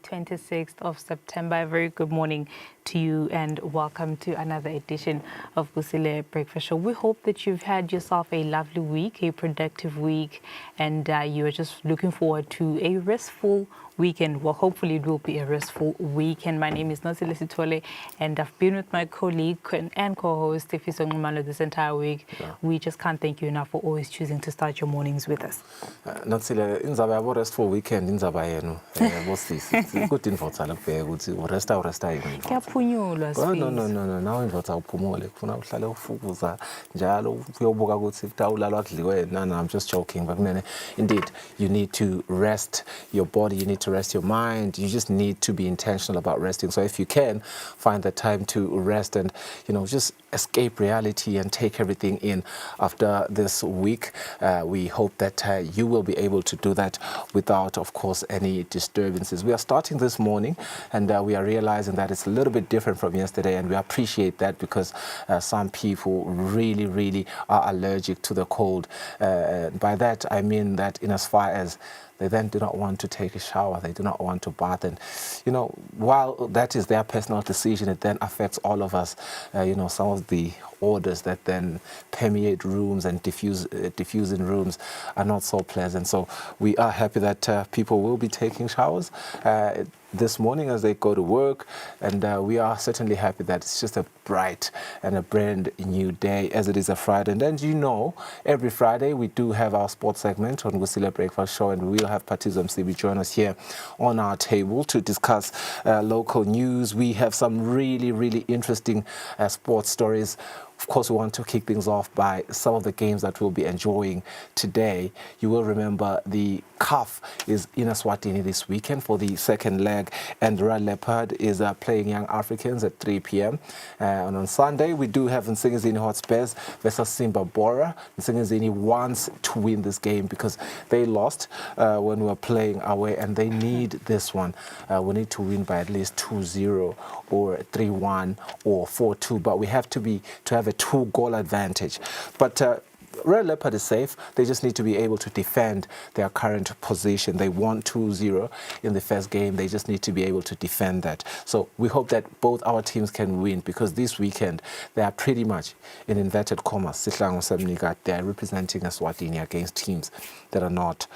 26th of September. A very good morning to you and welcome to another edition of Kusile Breakfast Show. We hope that you've had yourself a lovely week, a productive week, and you are just looking forward to a restful weekend. Well, hopefully it will be a restful weekend. My name is Nosile Sitole, and I've been with my colleague and co-host Tifiso Ngumalo this entire week. Yeah. We just can't thank you enough for always choosing to start your mornings with us. Nosile, inzaba yabo restful weekend inzaba yenu. Bosisi. Good info tsala kubheka ukuthi uresta yini. Kuyaphunyulwa sifisi. No. Now indvodza uphumule kufuna uhlale ufukuza njalo uyobuka ukuthi kutawulalwa kudliwe. No, I'm just joking. But indeed, you need to rest your body. You need to rest your mind. You just need to be intentional about resting. So if you can, find the time to rest and, just escape reality and take everything in after this week. We hope that you will be able to do that without, of course, any disturbances. We are starting this morning and we are realizing that it's a little bit different from yesterday, and we appreciate that because some people really are allergic to the cold. By that, I mean that in as far as they then do not want to take a shower. They do not want to bath. And, while that is their personal decision, it then affects all of us. Some of the odors that then permeate rooms and diffuse in rooms are not so pleasant. So we are happy that people will be taking showers this morning as they go to work, and we are certainly happy that it's just a bright and a brand new day as it is a Friday. And then every Friday we do have our sports segment on Kusile Breakfast Show, and we'll have Patizo Msibi join us here on our table to discuss local news. We have some really interesting sports stories. Of course, we want to kick things off by some of the games that we'll be enjoying today. You will remember the CAF is in Eswatini this weekend for the second leg, and Red Leopard is playing Young Africans at 3 p.m. And on Sunday, we do have Nsingizini Hotspurs versus Simba Bora. Nsingizini wants to win this game because they lost when we were playing away, and they need this one. We need to win by at least 2-0 or 3-1 or 4-2, but we have to have a 2-goal advantage. But Red Leopard is safe. They just need to be able to defend their current position. They won 2-0 in the first game. They just need to be able to defend that. So we hope that both our teams can win, because this weekend they are pretty much, in inverted commas, they are representing Eswatini against teams that are not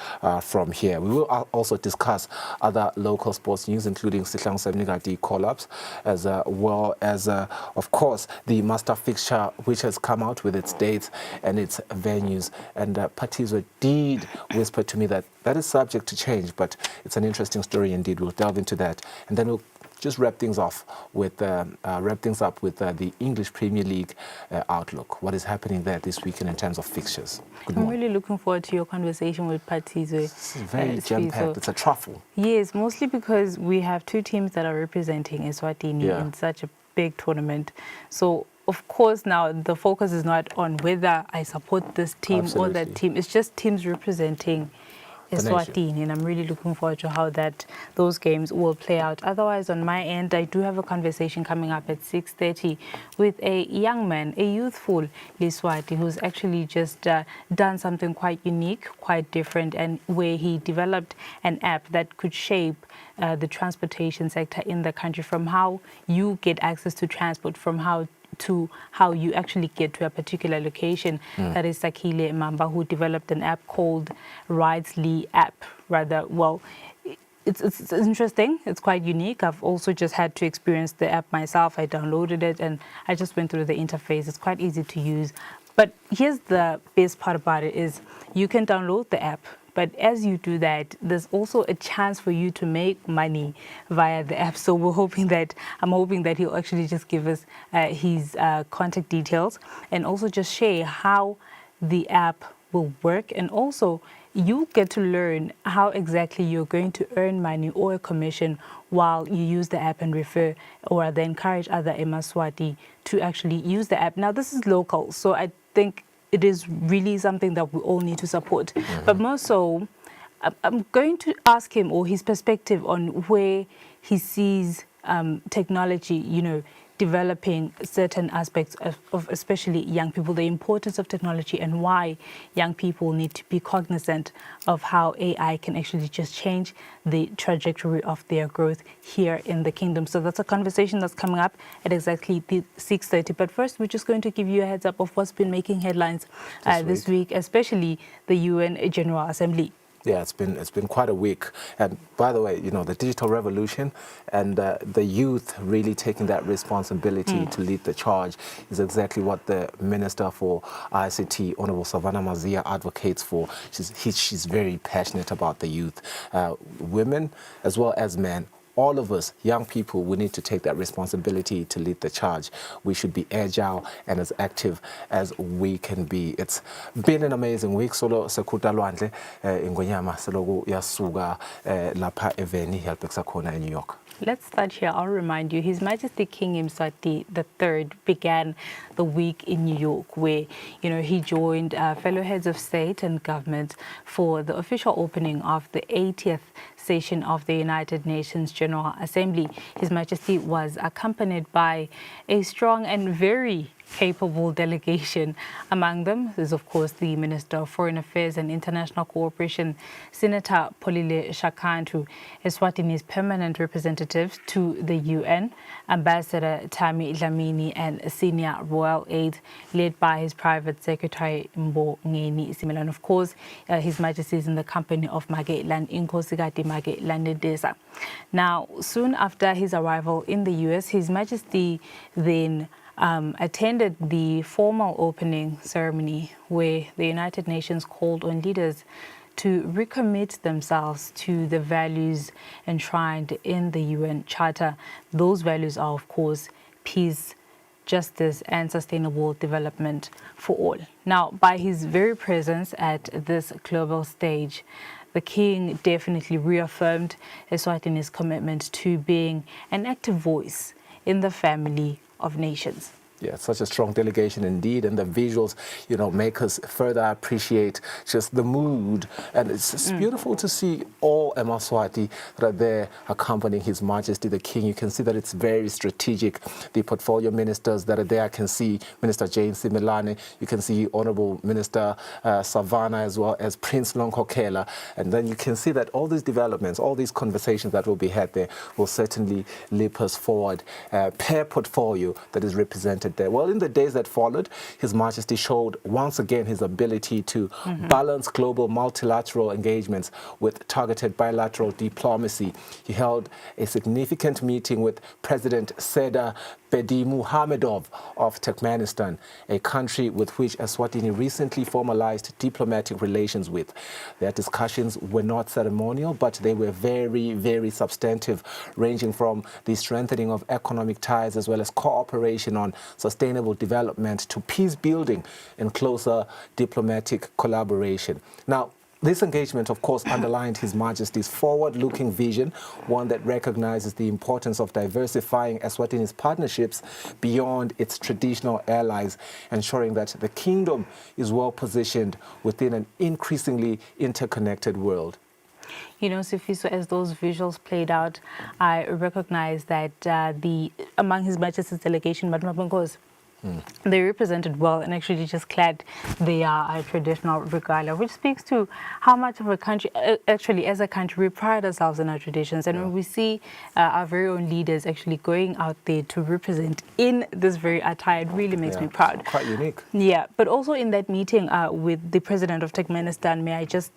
from here. We will also discuss other local sports news, including Sihlang Semnigati collapse, as well as, of course, the master fixture, which has come out with its dates and its venues. And Patizo did whisper to me that is subject to change, but it's an interesting story indeed. We'll delve into that, and then we'll just wrap things up with the English Premier League outlook. What is happening there this weekend in terms of fixtures? I'm really looking forward to your conversation with Patizo. It's very jam-packed. It's a truffle. Yes, mostly because we have two teams that are representing Eswatini in such a big tournament. So, of course, now the focus is not on whether I support this team or that team. It's just teams representing Eswatini, and I'm really looking forward to how those games will play out. Otherwise, on my end, I do have a conversation coming up at 6:30 with a young man, a youthful Liswati, who's actually just done something quite unique, quite different, and where he developed an app that could shape the transportation sector in the country, from how you get access to transport, from how you actually get to a particular location. That is Kusile Mamba, who developed an app called Ridesly app. It's interesting. It's quite unique. I've also just had to experience the app myself. I downloaded it and I just went through the interface. It's quite easy to use. But here's the best part about it is you can download the app. But as you do that, there's also a chance for you to make money via the app. So I'm hoping that he'll actually just give us his contact details and also just share how the app will work. And also you get to learn how exactly you're going to earn money or a commission while you use the app and refer or encourage other Emaswati to actually use the app. Now, this is local, so I think it is really something that we all need to support. But more so, I'm going to ask him or his perspective on where he sees technology, developing certain aspects of especially young people, the importance of technology and why young people need to be cognizant of how AI can actually just change the trajectory of their growth here in the kingdom. So that's a conversation that's coming up at exactly 6:30. But first, we're just going to give you a heads up of what's been making headlines this week, especially the UN General Assembly. Yeah, it's been quite a week. And by the way, you know, the digital revolution and the youth really taking that responsibility to lead the charge is exactly what the Minister for ICT, Honorable Savannah Mazia, advocates for. She's very passionate about the youth, women as well as men. All of us, young people, we need to take that responsibility to lead the charge. We should be agile and as active as we can be. It's been an amazing week. Solo sekuta lwandle ingonyama soloku yasuka lapha eveni yalibhekisa khona in New York. Let's start here. I'll remind you, His Majesty King Eswatini III began the week in New York, where, you know, he joined fellow heads of state and government for the official opening of the 80th session of the United Nations General Assembly. His Majesty was accompanied by a strong and very capable delegation. Among them is, of course, the Minister of Foreign Affairs and International Cooperation, Senator Polile Shakantu, Eswatini's permanent representative to the UN, Ambassador Tami Dlamini, and senior royal aide led by his private secretary Mbongeni Simela. And of course, His Majesty is in the company of Inkosikati Mage Landedesa. Now, soon after his arrival in the US, His Majesty then attended the formal opening ceremony where the United Nations called on leaders to recommit themselves to the values enshrined in the UN Charter. Those values are, of course, peace, justice, and sustainable development for all. Now, by his very presence at this global stage, the King definitely reaffirmed Eswatini's commitment to being an active voice in the family of nations. Yeah, such a strong delegation indeed, and the visuals, you know, make us further appreciate just the mood. And it's beautiful to see all Emaswati that are there accompanying His Majesty the King. You can see that it's very strategic. The portfolio ministers that are there, I can see Minister Jane Simelane, you can see Honorable Minister Savannah, as well as Prince Lonkokela. And then you can see that all these developments, all these conversations that will be had there will certainly leap us forward per portfolio that is represented there. Well, in the days that followed, His Majesty showed once again his ability to balance global multilateral engagements with targeted bilateral diplomacy. He held a significant meeting with President Seda Berdimuhamedov of Turkmenistan, a country with which Eswatini recently formalized diplomatic relations with. Their discussions were not ceremonial, but they were very, very substantive, ranging from the strengthening of economic ties as well as cooperation on sustainable development to peace building and closer diplomatic collaboration. Now, this engagement, of course, underlined His Majesty's forward-looking vision, one that recognizes the importance of diversifying Eswatini's partnerships beyond its traditional allies, ensuring that the kingdom is well-positioned within an increasingly interconnected world. You know, Sifiso, as those visuals played out, I recognize that among His Majesty's delegation, they represented well and actually just clad their traditional regalia, which speaks to how much of a country, actually as a country, we pride ourselves in our traditions. And when we see our very own leaders actually going out there to represent in this very attire, it really makes me proud. Quite unique. Yeah, but also in that meeting with the president of Turkmenistan, may I just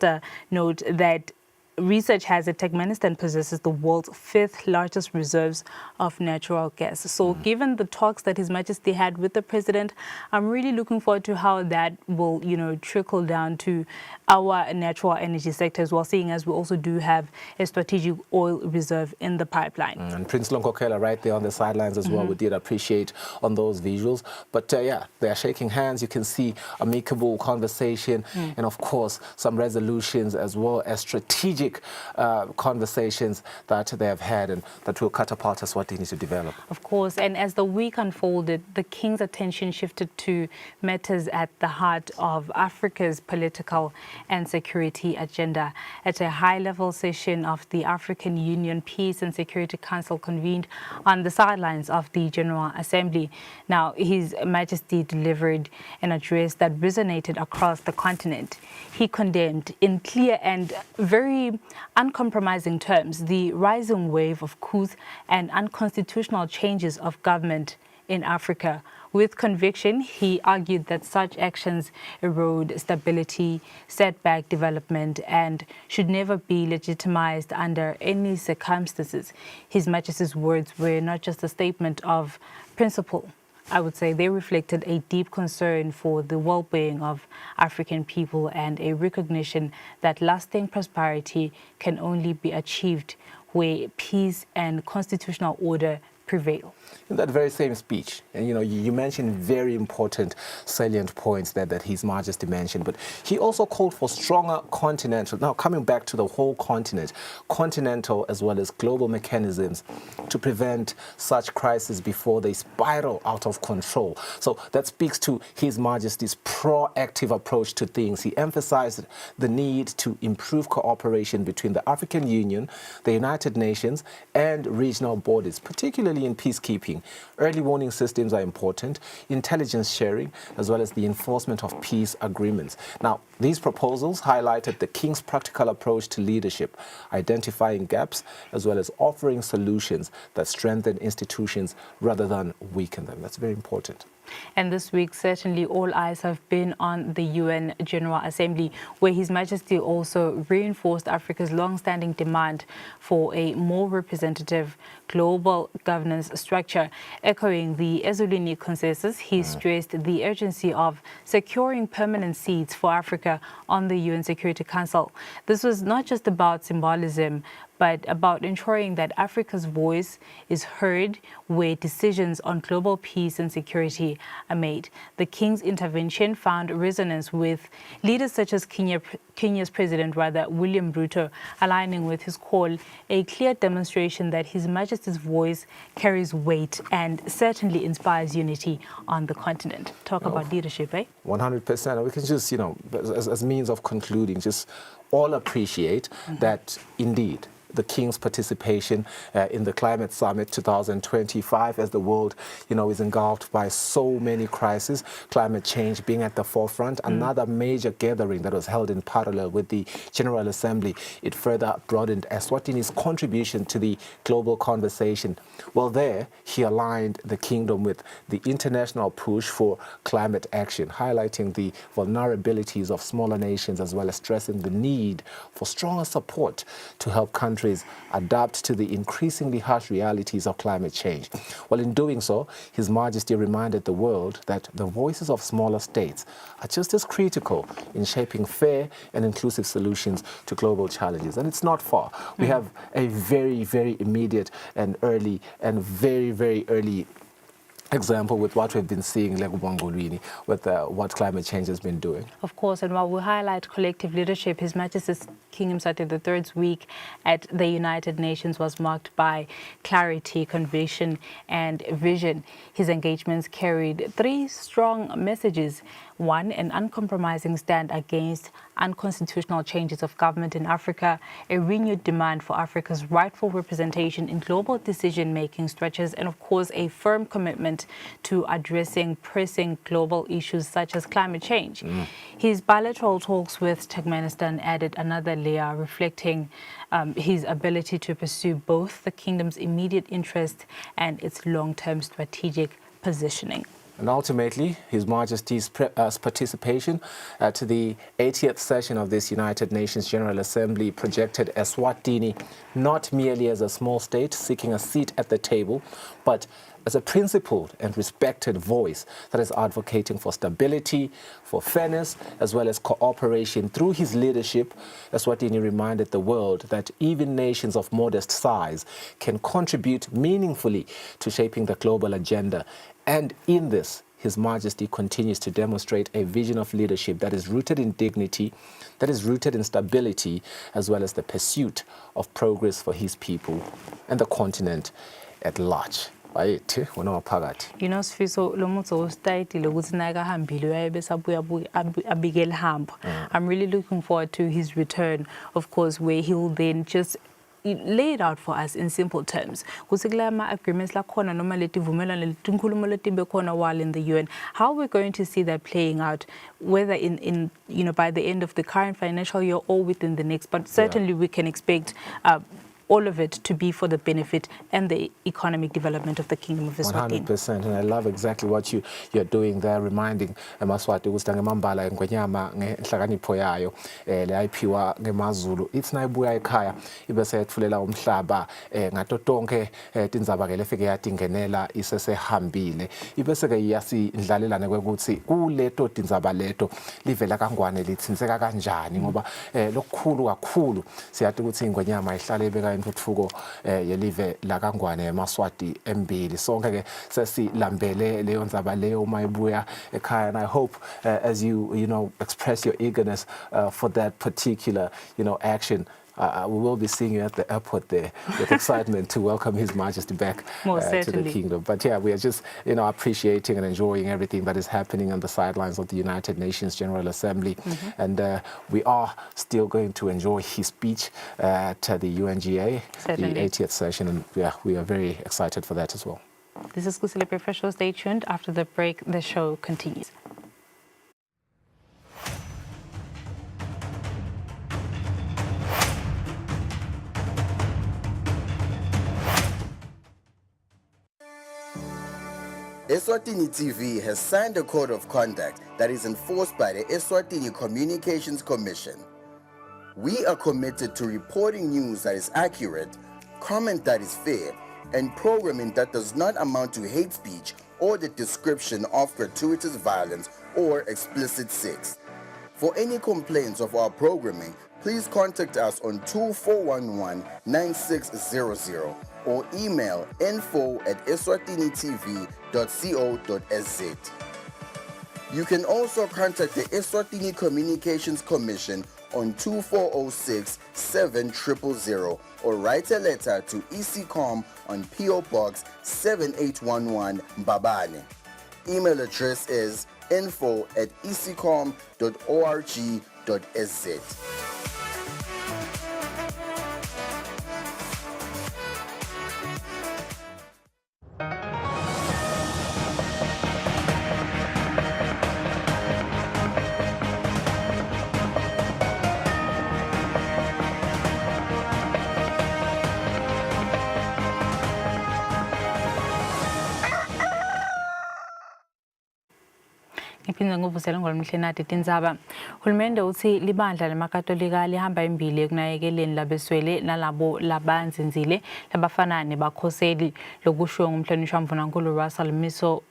note that research has it Turkmenistan possesses the world's 5th largest reserves of natural gas. So given the talks that His Majesty had with the president, I'm really looking forward to how that will, you know, trickle down to our natural energy sector as well, seeing as we also do have a strategic oil reserve in the pipeline. And Prince Lonkokela right there on the sidelines as well. We did appreciate on those visuals. But yeah, they are shaking hands. You can see amicable conversation and, of course, some resolutions as well as strategic strategic conversations that they have had and that will catapult Eswatini to develop. Of course, and as the week unfolded, the King's attention shifted to matters at the heart of Africa's political and security agenda. At a high-level session of the African Union Peace and Security Council convened on the sidelines of the General Assembly. Now, His Majesty delivered an address that resonated across the continent. He condemned in clear and very uncompromising terms the rising wave of coups and unconstitutional changes of government in Africa. With conviction, he argued that such actions erode stability, set back development, and should never be legitimized under any circumstances. His Majesty's words were not just a statement of principle. I would say they reflected a deep concern for the well-being of African people and a recognition that lasting prosperity can only be achieved where peace and constitutional order prevail. In that very same speech, and you mentioned very important salient points that His Majesty mentioned, but he also called for stronger continental, now coming back to the whole continent, continental as well as global mechanisms to prevent such crises before they spiral out of control. So that speaks to His Majesty's proactive approach to things. He emphasized the need to improve cooperation between the African Union, the United Nations, and regional bodies, particularly in peacekeeping. Early warning systems are important, intelligence sharing, as well as the enforcement of peace agreements. Now, these proposals highlighted the King's practical approach to leadership, identifying gaps, as well as offering solutions that strengthen institutions rather than weaken them. That's very important. And this week, certainly all eyes have been on the UN General Assembly, where His Majesty also reinforced Africa's long-standing demand for a more representative global governance structure. Echoing the Eswatini consensus, he stressed the urgency of securing permanent seats for Africa on the UN Security Council. This was not just about symbolism, but about ensuring that Africa's voice is heard where decisions on global peace and security are made. The King's intervention found resonance with leaders such as Kenya's President, William Ruto, aligning with his call, a clear demonstration that His Majesty's voice carries weight and certainly inspires unity on the continent. Talk about leadership, eh? 100%. We can just, as means of concluding, just all appreciate that indeed the King's participation in the Climate Summit 2025 as the world, is engulfed by so many crises, climate change being at the forefront. Another major gathering that was held in parallel with the General Assembly. It further broadened Eswatini's contribution to the global conversation. Well, there, he aligned the kingdom with the international push for climate action, highlighting the vulnerabilities of smaller nations as well as stressing the need for stronger support to help countries adapt to the increasingly harsh realities of climate change. Well, in doing so, His Majesty reminded the world that the voices of smaller states are just as critical in shaping fair and inclusive solutions to global challenges. And it's not far. We have a very, very immediate and early and very, very early example with what we've been seeing with what climate change has been doing. Of course, and while we highlight collective leadership, His Majesty's King Mswati III's week at the United Nations was marked by clarity, conviction, and vision. His engagements carried three strong messages. One, an uncompromising stand against unconstitutional changes of government in Africa, a renewed demand for Africa's rightful representation in global decision-making structures, and of course, a firm commitment to addressing pressing global issues such as climate change. His bilateral talks with Turkmenistan added another layer, reflecting his ability to pursue both the kingdom's immediate interest and its long-term strategic positioning. And ultimately, His Majesty's participation at the 80th session of this United Nations General Assembly projected Eswatini not merely as a small state seeking a seat at the table, but as a principled and respected voice that is advocating for stability, for fairness, as well as cooperation. Through his leadership, Eswatini reminded the world that even nations of modest size can contribute meaningfully to shaping the global agenda. And in this, His Majesty continues to demonstrate a vision of leadership that is rooted in dignity, that is rooted in stability, as well as the pursuit of progress for his people and the continent at large. Bayithi wona waphakathi. You know, Sifiso, lo muntu ostayitile ukuthi naye kahambile uyabe sabuya abike lihambo. I'm really looking forward to his return, of course, where he'll then just lay it out for us in simple terms. Kuthi kula ma agreements la khona noma leti vumelwano leti nkhulumo leti bekhona while in the UN. How we're going to see that playing out, whether in you know, by the end of the current financial year or within the next, but certainly we can expect all of it to be for the benefit and the economic development of the Kingdom of Eswatini. 100%, and I love exactly what you're doing there, reminding Maswati ukuthi ngemambala ngwenyama ngenhlakanipho yayo le ayiphiwa ngemaZulu ithi nayibuya ekhaya ibese yetfulela umhlaba ngato tonke tindzaba ke lefike yatingenela isesehambile ibese ke yasindlalelana kwekuthi kuleto tindzaba leto livela kangwane lithinseka kanjani ngoba lokukhulu kakhulu siyathi ukuthi ingwenyama ihlale ibeka intuthuko yelive la kangwane eMaswati embili sonke ke sesilambele leyo ndzaba leyo uma ibuya ekhaya, and I hope as you know express your eagerness for that particular action, we will be seeing you at the airport there with excitement to welcome His Majesty back to the kingdom. But yeah, we are just appreciating and enjoying everything that is happening on the sidelines of the United Nations General Assembly, and we are still going to enjoy his speech at the UNGA, the 80th session, and yeah, we are very excited for that as well. This is Kusile Professional. Stay tuned. After the break, the show continues. Eswatini TV has signed a code of conduct that is enforced by the Eswatini Communications Commission. We are committed to reporting news that is accurate, comment that is fair, and programming that does not amount to hate speech or the description of gratuitous violence or explicit sex. For any complaints of our programming, please contact us on 2411-9600 or email info@eswatinitv.co.za. You can also contact the Eswatini Communications Commission on 2406-7000 or write a letter to ECCOM on PO Box 7811 Mbabane. Email address is info@ecom.org.sz. Ngiphinda ngivusela ngolomhlenati tindzaba. Hulumende uthi libandla lemakatolika lihamba imbili ekunakekeleni labeswele nalabo labanzinzile labafana nebakhoseli lokushiwo ngumhlonishwa Mvunankulu Russell Miso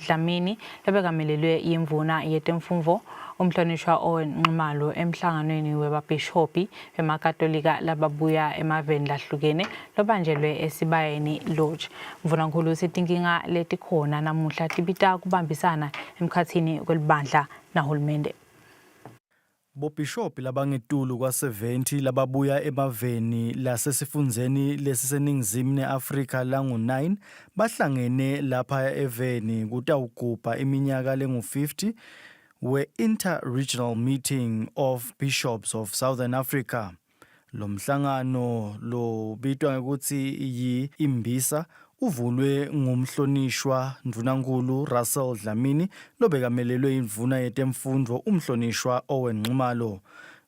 Dlamini labekamelelwe yimvuna yetemfumvo umhlonishwa owenqimalo emhlanganweni webabhishophi bemakatolika lababuya emaveni lahlukene lobanjelwe esibayeni Lodge. Mvunankulu sitinkinga letikhona namuhla tibita kubambisana emkhathini kwelibandla nahulumende. Bobhishophi labangetulu kwa-70 lababuya emaveni lasesifundzeni lesiseningizimu neAfrika langu-9 bahlangene lapha eveni kutawugubha iminyaka lengu-50 we-Inter-Regional Meeting of Bishops of Southern Africa. Lo mhlangano lobitwa ngokuthi yi-Imbisa uvulwe ngumhlonishwa Mvunankulu Russell Dlamini lobekamelelwe imvuna yetemfundo umhlonishwa owenqimalo.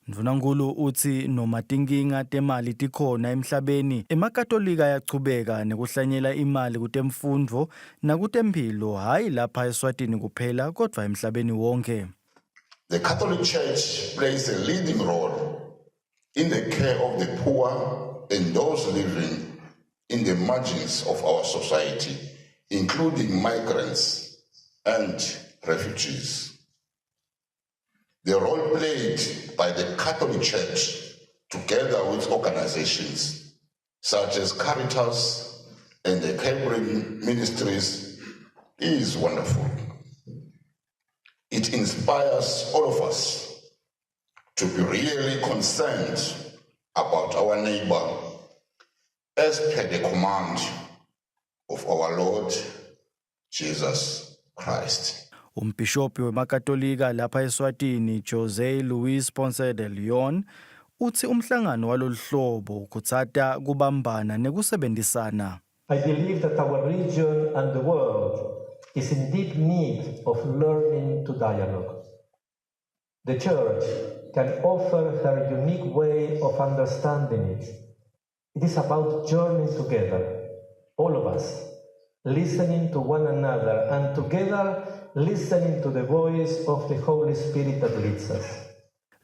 Mvunankulu uthi noma tinkinga temali tikhona emhlabeni emakatolika yachubeka nekuhlanyela imali kutemfundo nakutemphilo hayi lapha eSwatini kuphela kodwa emhlabeni wonke. The Catholic Church plays a leading role in the care of the poor and those living in the margins of our society, including migrants and refugees. The role played by the Catholic Church, together with organizations such as Caritas and the Caring Ministries, is wonderful. It inspires all of us to be really concerned about our neighbor as per the command of our Lord Jesus Christ. Umbhishobhi wemakatolika lapha eSwatini Jose Luis Ponce de Leon uthi umhlangano walolu hlobo kutsata kubambana nekusebenzisana. I believe that our region and the world is in deep need of learning to dialogue. The Church can offer her unique way of understanding it. It is about journeying together, all of us, listening to one another and together listening to the voice of the Holy Spirit that leads us.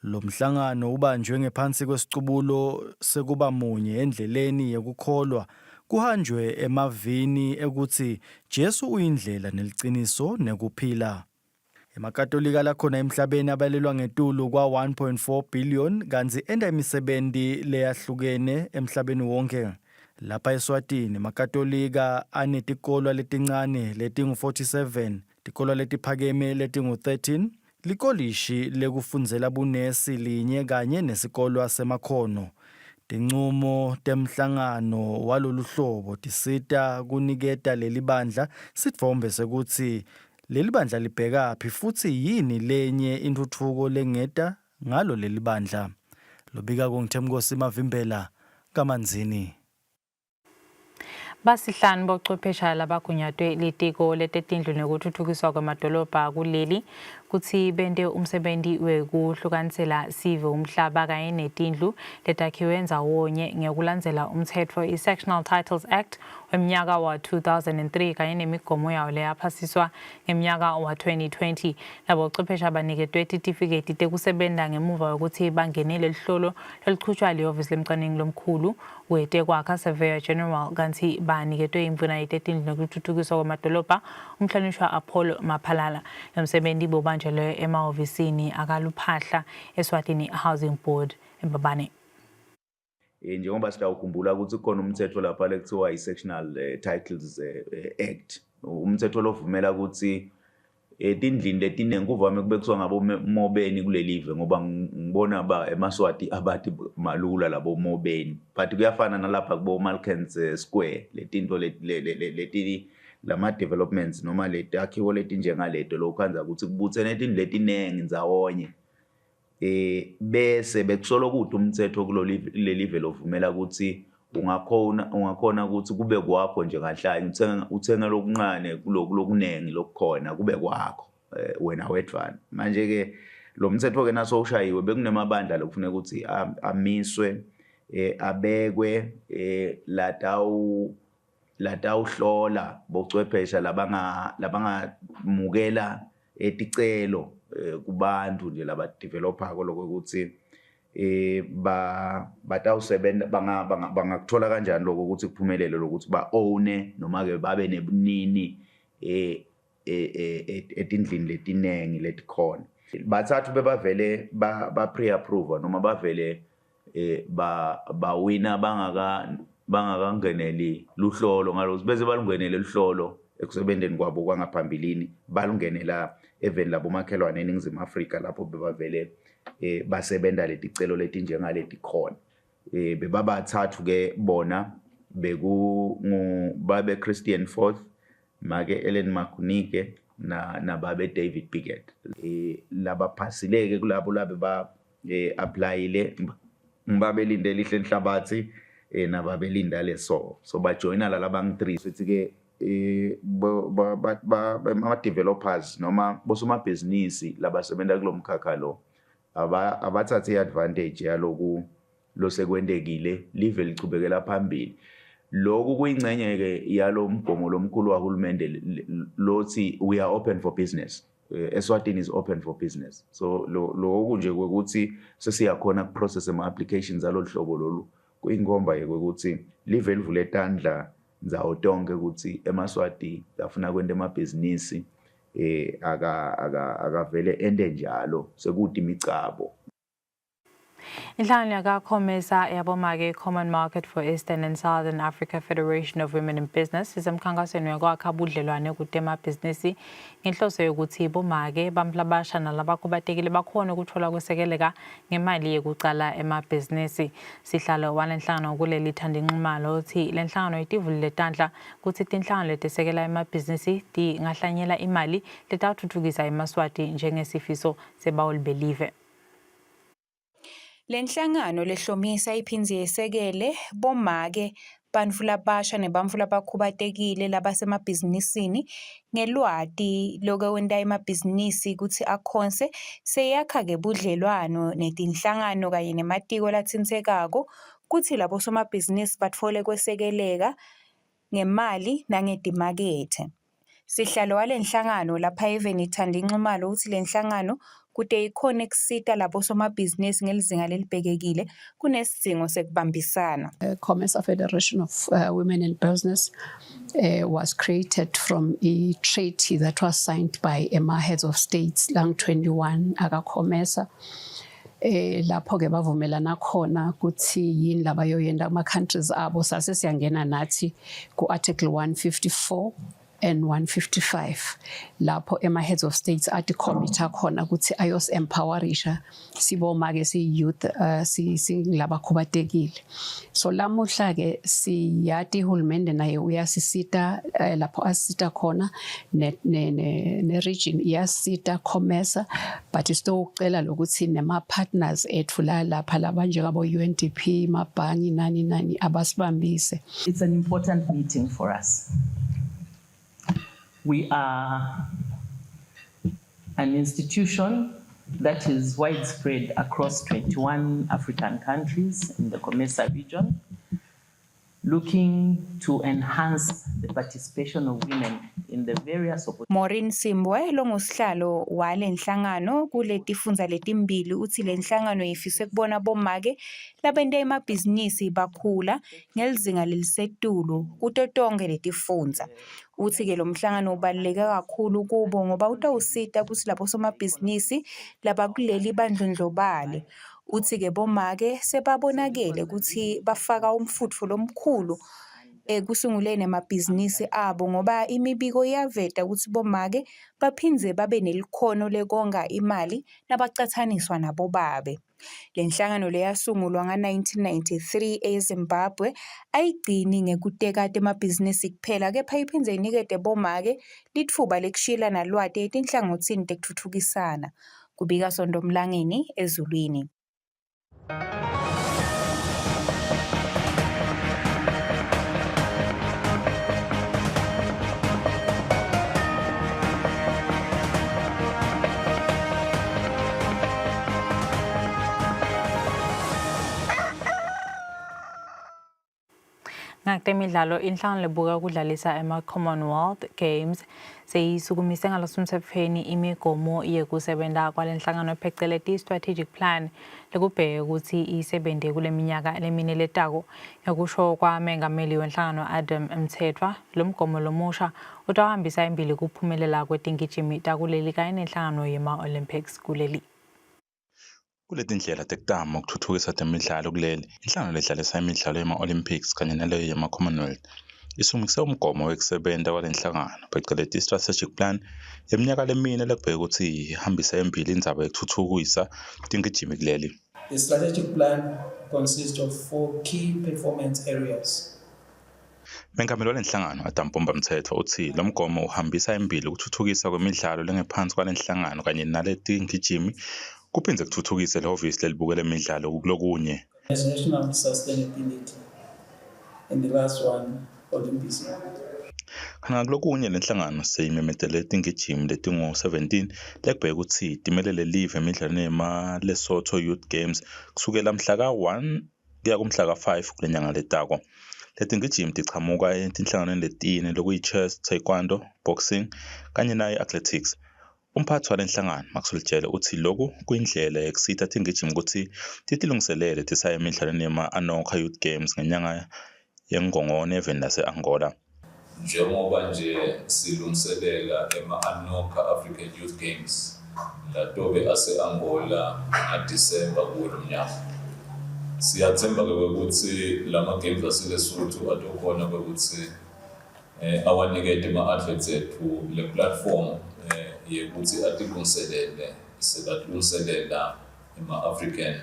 Lo mhlangano ubanjwe ngephansi kwesicubulo sekuba munye endleleni yokukholwa kuhanjwe emavini ekuthi Jesu uyindlela neliciniso nekuphila. Emakatolika lakhona emhlabeni abalelwa ngetulu kwa 1.4 billion kanti enda imisebenzi leyahlukene emhlabeni wonke. Lapha eSwatini emakatolika anetikolwa letincane letingu-47, tikolwa letiphakeme letingu-13, likolishi lekufundzela bunesi linye kanye nesikolwa semakhono. Tincumo temhlangano walolu hlobo tisita kuniketa leli bandla sitfombe sekuthi leli bandla libhekaphi futhi yini lenye intuthuko lengeta ngalo leli bandla. Lobika kungithemkosi Mavimbela kaManzini. Basihlanu bochwephesha labagunyatwe litiko letetindlu nekuthuthukiswa kwamadolobha kuleli kuthi bende umsebenzi wekuhlukanisela sive umhlaba kanye netindlu letakhiwe ndzawonye ngekulandzela umthetho i-Sectional Titles Act wemnyaka wa 2003 kanye nemigomo yawo leyaphasiswa ngemnyaka wa 2020. Labo chwephesha baniketwe titifiketi tekusebenta ngemuva ukuthi bangenele lihlolo lelichutshwa lihhovisi lemcwaningi lomkhulu wetekwakha Surveyor General kanti baniketwe imvuna yetetindlu nekuthuthukiswa kwamadolobha umhlonishwa Apollo Maphalala. Lomsebenzi bobanjelwe emahhovisini akaluphahla Eswatini Housing Board eMbabane. Njengoba sitawukhumbula ukuthi khona umthetho lapha lekuthiwa i-Sectional Titles Act, umthetho lovumela ukuthi tindlini letiningi kuvame kube kuthiwa ngabomobeni kulelive ngoba ngibona eMaswati abathi malula labo mobeni, but kuyafana nalapha kubo Malkens Square letinto leti lama developments noma letakhiwo letinjengaleto lokhanza ukuthi kubuthene tindlu letiningi ndzawonye. Bese bekusola ukuthi umthetho kulelive lovumela ukuthi ungakhona ukuthi kube kwakho nje kahlanye uthenga lokuncane kulokunengi lokukhona kube kwakho wena wedvana. Manje ke lo mthetho ke naso ushayiwe bekunemabandla lokufuneka ukuthi amiswe abekwe latawuhlola bochwephesha labangamukela eticelo kubantu nje laba developer lokho ukuthi batawusebenza bangakuthola kanjani lokho ukuthi kuphumelele lokuthi ba-own noma ke babe nebunini etindlini letinengi letikhona. Bathathu bebavele ba-pre-approve noma bavele bawina bangakangeneli luhlolo ngalokuthi beze balungenele luhlolo ekusebenzeni kwabo kwangaphambilini balungenela even labo makhelwane eNingizimu Afrika lapho bebavele basebenta leticelo letinjengaleti khona. Bebabathathu ke bona babe Christian Forth, make Ellen Makunike na babe David Pickett. Labaphasileke kulabo labe applyile ngibabelindele ihle enhlabathi nababelinda leso. So bajoyina la labangu-3 sithi ke ama-developers noma bosomabhizinisi labasebenta kulomkhakha lo abathathe i-advantage yaloku losekwendekile live lichubekela phambili. Lokhu kuyingcenye ke yalo mgomo lomkhulu wahulumende lothi we are open for business. Eswatini is open for business. So lokhu nje kwekuthi sesiyakhona ku-process ama-applications aloluhlobo lolu kuyingomba ukuthi live livule tandla nzawo tonke ukuthi eMaswati afuna kwenda emabhizinisi akavele ende njalo sekude imicabo. Inhlangano yakaKhomesa yabomake Common Market for Eastern and Southern Africa Federation of Women in Business isemkhankasweni yokwakha ubudlelwane kutemabhizinisi ngenhloso yokuthi bomake bamhlabasha nalabakubatekile bakhona ukuthola kwesekeleka ngemali yekucala emabhizinisi. Sihlalo walenhlangano kuleli thandinxumalo uthi lenhlangano itivulile tandla kuthi tinhlangano letesekela emabhizinisi tingahlanyela imali letawuthuthukisa eMaswati njengesifiso sebawuli belive. Lenhlangano lehlomisa iphindze yesekele bomake bantfu labasha nebantfu labakhubatekile labasemabhizinisini ngelwati lokwenta emabhizinisi kutsi akhonse seyakha-ke budlelwano netinhlangano kanye nematiko latsintsekako kutsi labosomabhizinisi batfole kwesekeleka ngemali nangetimakethe. Sihlalo walenhlangano lapha even ithandinxumalo uthi lenhlangano kute ikhone kusita labosomabhizinisi ngelizinga lelibhekekile kunesidzingo sekubambisana. COMESA Federation of Women in Business was created from a treaty that was signed by heads of states lang 21 aka-COMESA. Lapho ke bavumelana khona kuthi yini labayoyenda kuma-countries abo sase siyangena nathi ku-article 154 and 155 lapho heads of states ati commit khona ukuthi ayos empowerisha sibomake si-youth singilabakhubatekile. So lamuhla ke siyati uhulumende naye uyasisita lapho asisita khona ne-region iyasita COMESA but sitocela lokuthi nema-partners ethu lapha labanjengabo UNDP mabhangi nani abasibambise. It's an important meeting for us. We are an institution that is widespread across 21 African countries in the COMESA region, looking to enhance the participation of women in the various opportunities. Maureen Simbwe longusihlalo walenhlangano kuletifundza letimbili uthi lenhlangano ifise kubona bomake labenta emabhizinisi bakhula ngelizinga lelisetulu kuto tonke letifundza. Uthi ke lo mhlangano ubaluleke kakhulu kubo ngoba utawusita kutsi labosomabhizinisi labakuleli bandlondlobale. Uthi ke bomake sebabonakele kutsi bafaka umfutfo lomkhulu kusunguleni emabhizinisi abo ngoba imibiko iyaveta kutsi bomake baphindze babe nelikhono lekonga imali nabacathaniswa nabo babe. Lenhlangano leyasungulwa nga-1993 eZimbabwe ayigcini ngekutekata emabhizinisi kuphela kepha iphindze inikete bomake litfuba lekushiyelana lwati etinhlangotsini tekutfutfukisana. Kubika Sondomlangeni eZulwini. Ngakutemidlalo inhlangano lebuka ukudlalisa ema-Commonwealth Games seyisukumise ngalosemthethweni imigomo yekusebenta kwalenhlangano pheceleti strategic plan lekubheka ukuthi isebente kule minyaka lemine letako. Yakusho kwamengameli wenhlangano Adam Mthethwa lo mgomo lomusha utawuhambisa embili kuphumelela kwetingijimi takuleli kanye nenhlangano yema-Olympics kuleli. Kuletindlela tekutama ukuthuthukisa temidlalo kuleli inhlangano ledlalisa imidlalo yema-Olympics kanye naleyo yema-Commonwealth isungise umgomo wekusebenta kwalenhlangano pheceleti strategic plan yeminyaka lemine lekubheka ukuthi ihambisa embili indzaba yekuthuthukisa tingijimi kuleli. The strategic plan consists of 4 key performance areas. Mengameli walenhlangano Adam Mthethwa uthi lo mgomo uhambisa embili ukuthuthukisa kwemidlalo lengephansi kwalenhlangano kanye naletingijimi kuphindze kuthuthukise lehhovisi lelibukela imidlalo kulokunye. National sustainability and the last one Olympics. Khona kulokunye lenhlangano seyimemetele tingijimi letingu-17 lekubheka ukuthi timelele live emidlalweni yema-Lesotho Youth Games kusukela mhla ka-1 kuya kumhla ka-5 kule nyanga letako. Letingijimi tichamuka etinhlanganweni letine lokuyi-chess, taekwondo, boxing kanye nayi-athletics. Umphathi walenhlangano Maxwell uthi lokhu kuyindlela yekusita tingijimi ukuthi titilungiselele tisaya emidlalweni yema-Anoka Youth Games ngenyanga yeNgongoni eveni lase-Angola. Njengoba nje silungiselela ema-Anoka African Youth Games latobe ase-Angola ngaDisemba kulo mnyaka. Siyathemba ke ukuthi lama games aseLesotho atokhona ukuthi awanikete ama-athletes ethu le platform yekuthi atilungiselele sekatulungiselela ama-African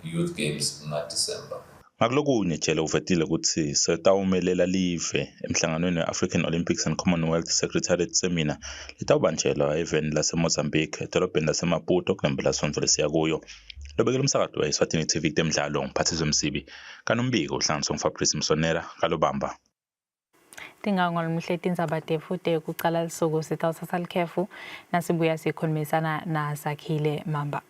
Youth Games ngaDisemba. Ngakulokunye Jele uvetile ukuthi setawumelela live emhlanganweni we-African Olympics and Commonwealth Secretariat Seminar litawubanjelwa eveni laseMozambique edolobheni laseMaputo kulembelesonto lesiya kuyo. Lobekela umsakazo we-Eswatini TV kutemidlalo ngiphathiswe Msibi kanombiko uhlanganiswe nguFabrice Msonera kalobamba. Tingangol mhletin sabate futhi kuqala lisuku sitawuthatha likhefu nasibuya sikhulumisana na Sakhile Mamba.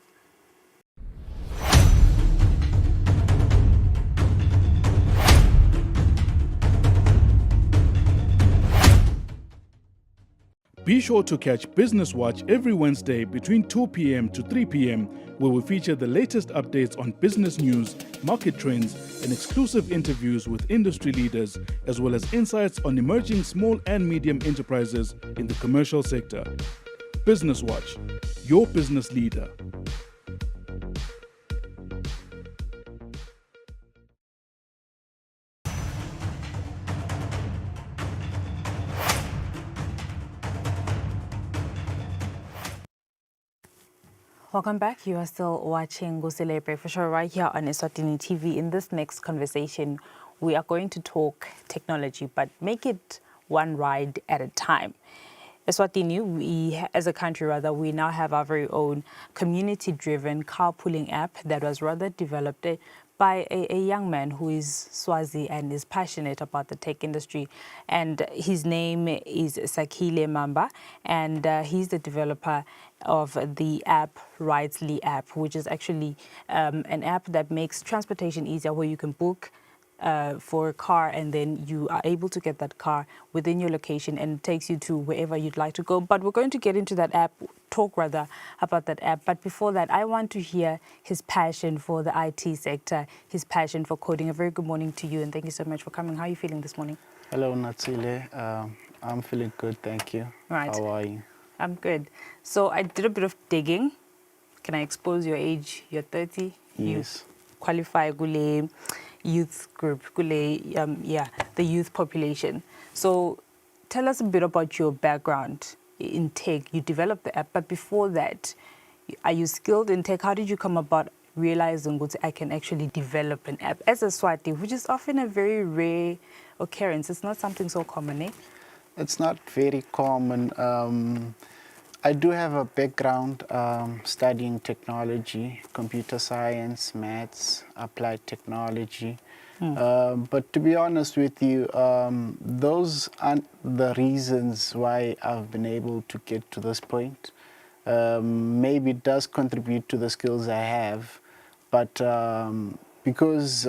Be sure to catch Business Watch every Wednesday between 2 p.m. to 3 p.m., where we feature the latest updates on business news, market trends, and exclusive interviews with industry leaders, as well as insights on emerging small and medium enterprises in the commercial sector. Business Watch, your business leader. Welcome back. You are still watching Kusile Breakfast Show right here on Eswatini TV. In this next conversation, we are going to talk technology, but make it one ride at a time. Eswatini, as a country we now have our very own community-driven carpooling app that was rather developed by a young man who is Swazi and is passionate about the tech industry. And his name is Sakhile Mamba, and he's the developer of the app Rightly app, which is actually an app that makes transportation easier, where you can book for a car and then you are able to get that car within your location and it takes you to wherever you'd like to go. But we're going to get into that app, talk rather about that app. But before that, I want to hear his passion for the IT sector, his passion for coding. A very good morning to you and thank you so much for coming. How are you feeling this morning? Hello, Natsile. I'm feeling good, thank you. Right. How are you? I'm good. So I did a bit of digging. Can I expose your age? You're 30. Yes. You qualify Gule youth group, the youth population. So tell us a bit about your background in tech. You developed the app, but before that, are you skilled in tech? How did you come about realizing that I can actually develop an app as a Swati, which is often a very rare occurrence? It's not something so common, eh? It's not very common. I do have a background studying technology, computer science, maths, applied technology. But to be honest with you, those aren't the reasons why I've been able to get to this point. Maybe it does contribute to the skills I have, but because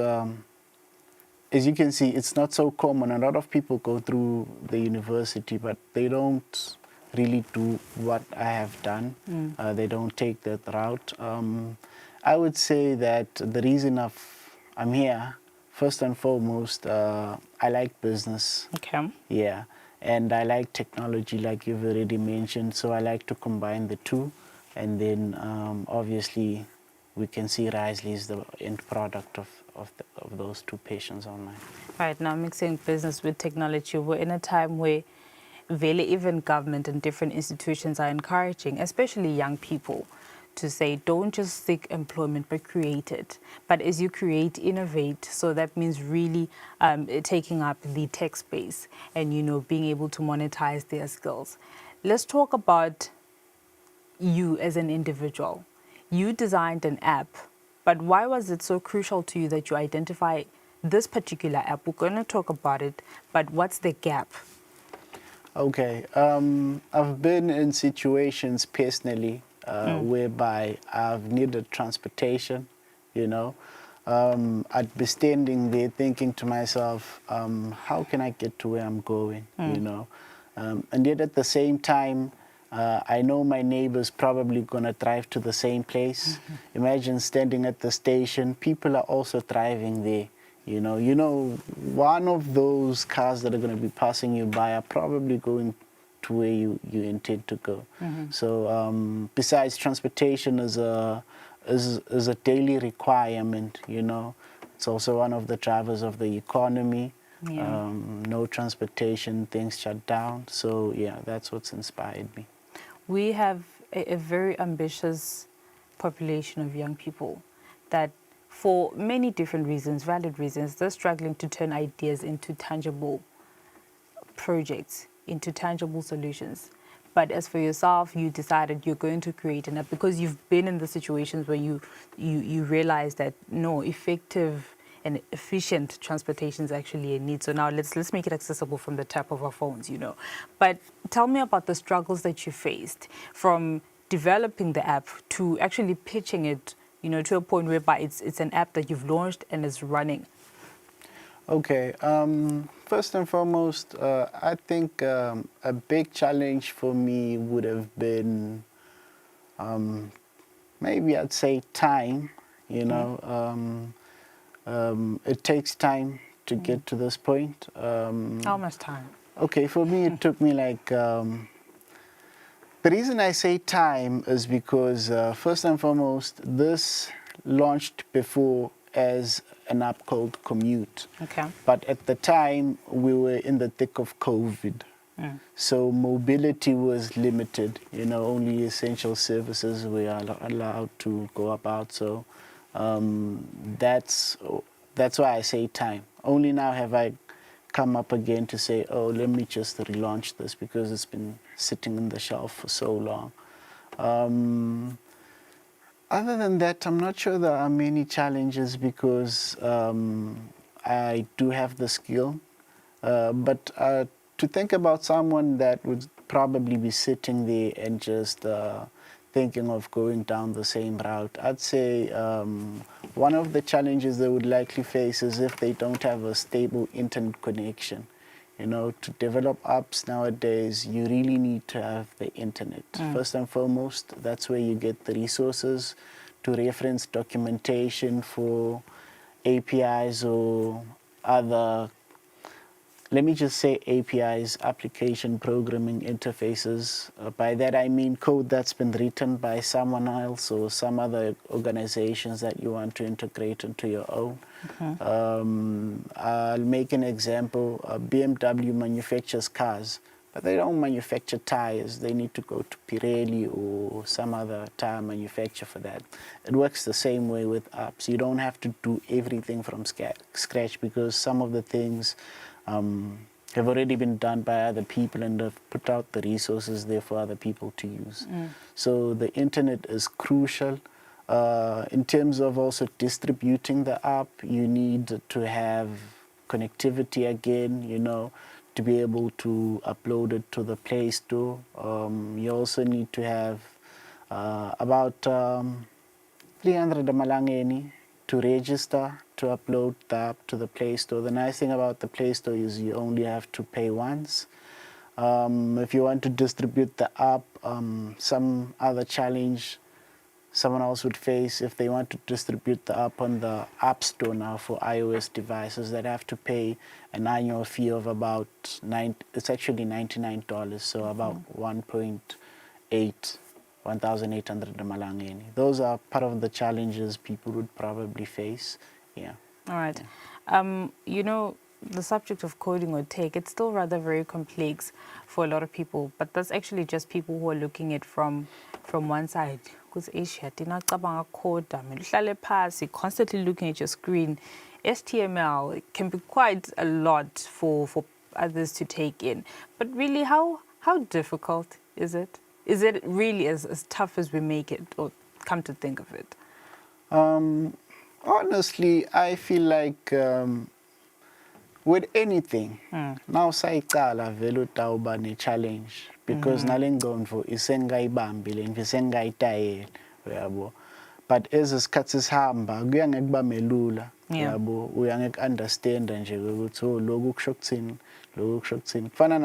as you can see, it's not so common. A lot of people go through the university, but they don't really do what I have done. They don't take that route. I would say that the reason I'm here, first and foremost, I like business. Okay. Yeah, and I like technology, like you've already mentioned. So I like to combine the two, and then obviously we can see Risley is the end product of those two passions online. Right, now mixing business with technology, we're in a time where really even government and different institutions are encouraging, especially young people, to say don't just seek employment but create it. But as you create, innovate. So that means really taking up the tech space and being able to monetize their skills. Let's talk about you as an individual. You designed an app, but why was it so crucial to you that you identify this particular app? We're going to talk about it, but what's the gap? Okay, I've been in situations personally whereby I've needed transportation, I'd be standing there thinking to myself, how can I get to where I'm going, and yet at the same time, I know my neighbor's probably going to drive to the same place. Imagine standing at the station, people are also driving there. One of those cars that are going to be passing you by are probably going to where you intend to go. So besides transportation is a daily requirement, it's also one of the drivers of the economy. Yeah. No transportation, things shut down. So yeah, that's what's inspired me. We have a very ambitious population of young people that, for many different reasons, valid reasons, they're struggling to turn ideas into tangible projects, into tangible solutions. But as for yourself, you decided you're going to create an app because you've been in the situations where you realize that no, effective and efficient transportation is actually a need. So now let's make it accessible from the tap of our phones, But tell me about the struggles that you faced from developing the app to actually pitching it, to a point whereby it's an app that you've launched and is running. Okay. First and foremost, I think a big challenge for me would have been maybe I'd say time. It takes time to get to this point. How much time? Okay, for me it took me like. The reason I say time is because first and foremost, this launched before as an app called Commute. Okay. But at the time, we were in the thick of COVID. So mobility was limited. Only essential services were allowed to go about. So that's why I say time. Only now have I come up again to say, oh, let me just relaunch this because it's been sitting on the shelf for so long. Other than that, I'm not sure there are many challenges because I do have the skill. But to think about someone that would probably be sitting there and just thinking of going down the same route, I'd say one of the challenges they would likely face is if they don't have a stable internet connection. To develop apps nowadays, you really need to have the internet. First and foremost, that's where you get the resources to reference documentation for APIs or other, let me just say APIs, application programming interfaces. By that I mean code that's been written by someone else or some other organizations that you want to integrate into your own. I'll make an example. BMW manufactures cars, but they don't manufacture tires. They need to go to Pirelli or some other tire manufacturer for that. It works the same way with apps. You don't have to do everything from scratch because some of the things have already been done by other people and have put out the resources there for other people to use. So the internet is crucial. In terms of also distributing the app, you need to have connectivity again, to be able to upload it to the Play Store. You also need to have about 300 malangeni to register to upload the app to the Play Store. The nice thing about the Play Store is you only have to pay once. If you want to distribute the app, some other challenge someone else would face if they want to distribute the app on the App Store now for iOS devices, they'd have to pay an annual fee of about it's actually $99, so about 1,800 malangeni. Those are part of the challenges people would probably face. Yeah. All right. The subject of coding or tech, it's still rather very complex for a lot of people, but that's actually just people who are looking at from one side. Because constantly looking at your screen. HTML can be quite a lot for others to take in. But really, how difficult is it? Is it really as tough as we make it, or come to think of it? Honestly, I feel like with anything, now sayicala vele utawuba ne-challenge because nale ngqondo isengayibambile nje sengayitayela, uyabo. But as isikhathi sihamba kuya ngekuba melula, uyabo, uya ngeke-understanda nje ukuthi lokhu kusho ukuthini, lokhu kusho ukuthini. Kufana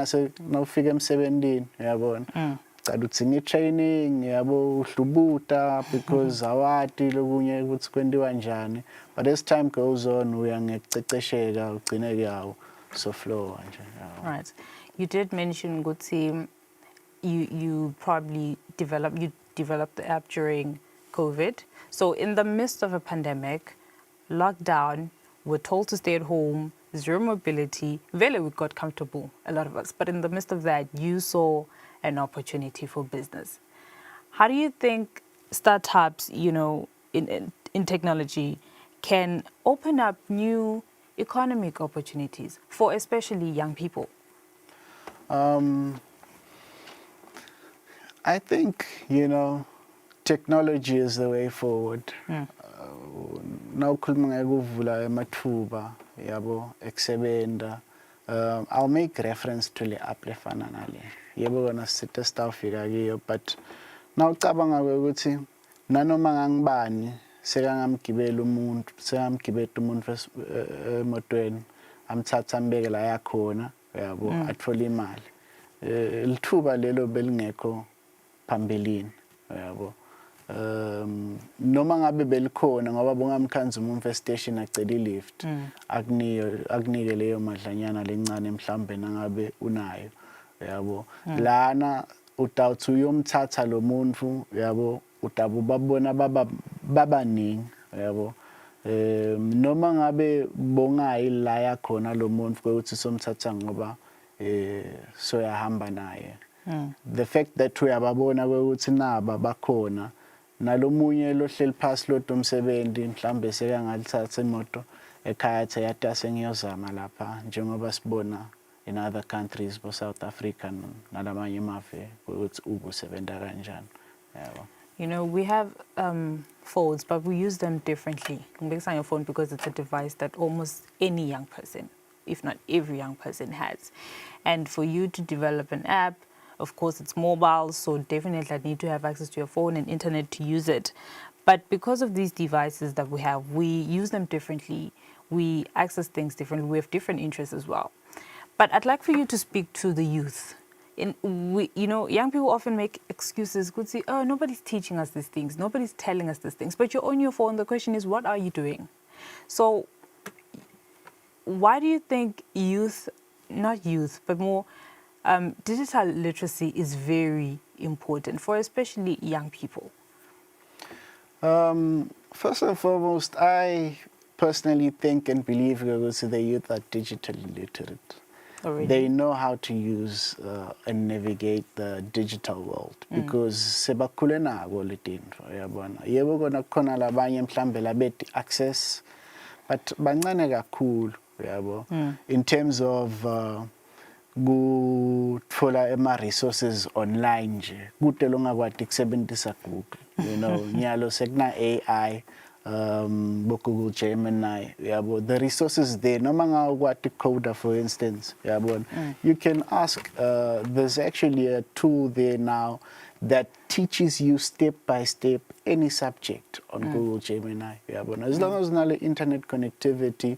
nawufika emsebentini, uyabona. Cala udzinga i-training, yabo, uhlubuta because awati lokunye ukuthi kwenziwa njani. But as time goes on, uya ngekucecesheka ugcine ke yawo so flow nje. Right. You did mention ukuthi you probably developed the app during COVID. So in the midst of a pandemic, lockdown, we're told to stay at home, zero mobility. Really, we got comfortable, a lot of us. But in the midst of that, you saw an opportunity for business. How do you think startups, in technology, can open up new economic opportunities for especially young people? I think, technology is the way forward. Nawukhuluma ngekuvula amathuba yabo ekusebenta. I'll make reference to le app lefana nale. Yebo kona sithe sitawufika kiyo, but nawucabanga ukuthi nanoma ngangibani sekangamgibela umuntu emotweni amthatha ambeke la yakhona yabo athola imali. Lithuba lelo belingekho phambilini yabo. Noma ngabe belikhona ngoba bongamkhanza umuntu station acela ilift akunike leyo madlanyana lencane mhlambe nangabe unayo yabo. Lana utawuthi uyomthatha lo muntu yabo utabu babona babaningi yabo. Noma ngabe bongayi la yakhona lo muntu ukuthi somthatha ngoba soyahamba naye. The fact that uyababona ukuthi naba bakhona nalomunye lohleli phasi lodomsebenzi mhlambe sekangalithatha imoto ekhaya ethi yata sengiyozama lapha njengoba sibona in other countries bo South Africa nalamanye emave ukuthi ubusebenza kanjani yabo. We have phones, but we use them differently. Ngibekisa your phone because it's a device that almost any young person, if not every young person, has. And for you to develop an app, of course, it's mobile, so definitely I need to have access to your phone and internet to use it. But because of these devices that we have, we use them differently. We access things differently. We have different interests as well. But I'd like for you to speak to the youth. Young people often make excuses. Could say, "Oh, nobody's teaching us these things. Nobody's telling us these things." But you're on your phone. The question is, what are you doing? So, why do you think not youth, but more digital literacy is very important for especially young people? First and foremost, I personally think and believe that the youth are digitally literate. Already. They know how to use and navigate the digital world because sebakhule nako letinto yabona. Yebo kona khona labanye mhlambe labeti access but bancane kakhulu yabo in terms of kutfola ama-resources online nje kude longakwadi kusebenzisa Google nyalo sekuna AI Google Gemini yabo. The resources there noma ngakwadi coder for instance yabo. You can ask there's actually a tool there now that teaches you step by step any subject on Google Gemini yabo. As long as unale internet connectivity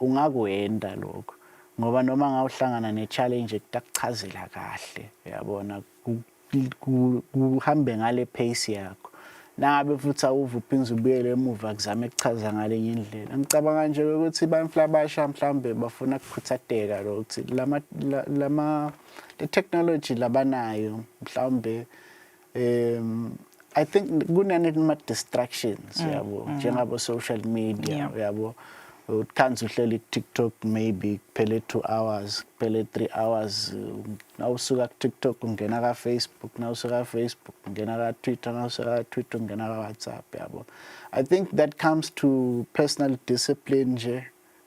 ungakwenda lokho ngoba noma ngawuhlangana ne-challenge ekuchaphazela kahle yabona kuhambe ngale pace yakho nangabe futhi awuve uphinze ubuyele emuva kuzama ekuchaza ngalenye indlela. Ngicabanga nje ukuthi bamfla basha mhlambe bafuna ukukhuthateka ukuthi the technology labanayo mhlambe I think kunama distractions yabo njengabo social media yabo. Ukanzi uhleli TikTok maybe kuphele 2 hours kuphele 3 hours nawusuka ku TikTok ungena ka Facebook nawusuka Facebook ungena ka Twitter nawusuka ka Twitter ungena ka WhatsApp yabo. I think that comes to personal discipline nje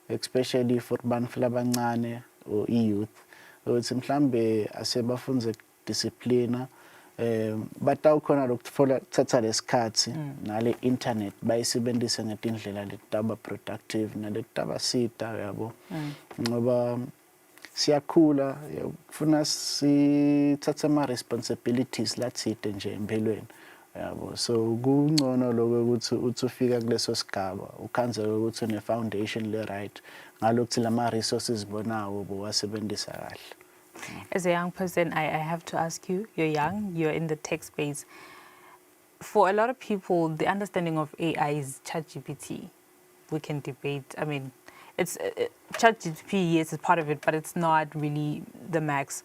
especially for abantu labancane or youth ukuthi mhlambe asebafunze discipline batawukhona lokuthatha lesikhathi nale internet bayisebenzise ngetindlela letaba productive naletaba sita yabo ngoba siyakhula kufuna sithathe ama responsibilities lathide nje empilweni yabo. So kungcono lokho ukuthi uthufika kuleso sigaba ukhanze ukuthi une foundation le right ngalokuthi lama resources bonawo bowasebenzisa kahle. As a young person, I have to ask you, you're young, you're in the tech space. For a lot of people, the understanding of AI is ChatGPT. We can debate. I mean, it's ChatGPT, yes, it's part of it, but it's not really the max.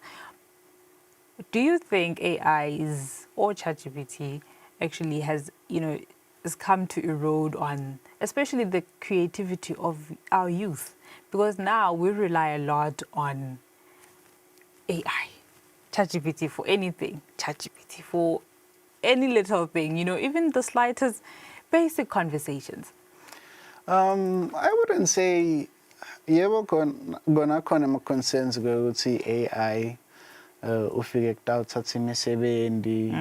Do you think AI is, or ChatGPT actually has, has come to erode on, especially the creativity of our youth? Because now we rely a lot on AI, ChatGPT for anything, ChatGPT for any little thing, even the slightest basic conversations. I wouldn't say yebo khona ama-concerns ukuthi AI ufike kutawuthatha imisebenzi,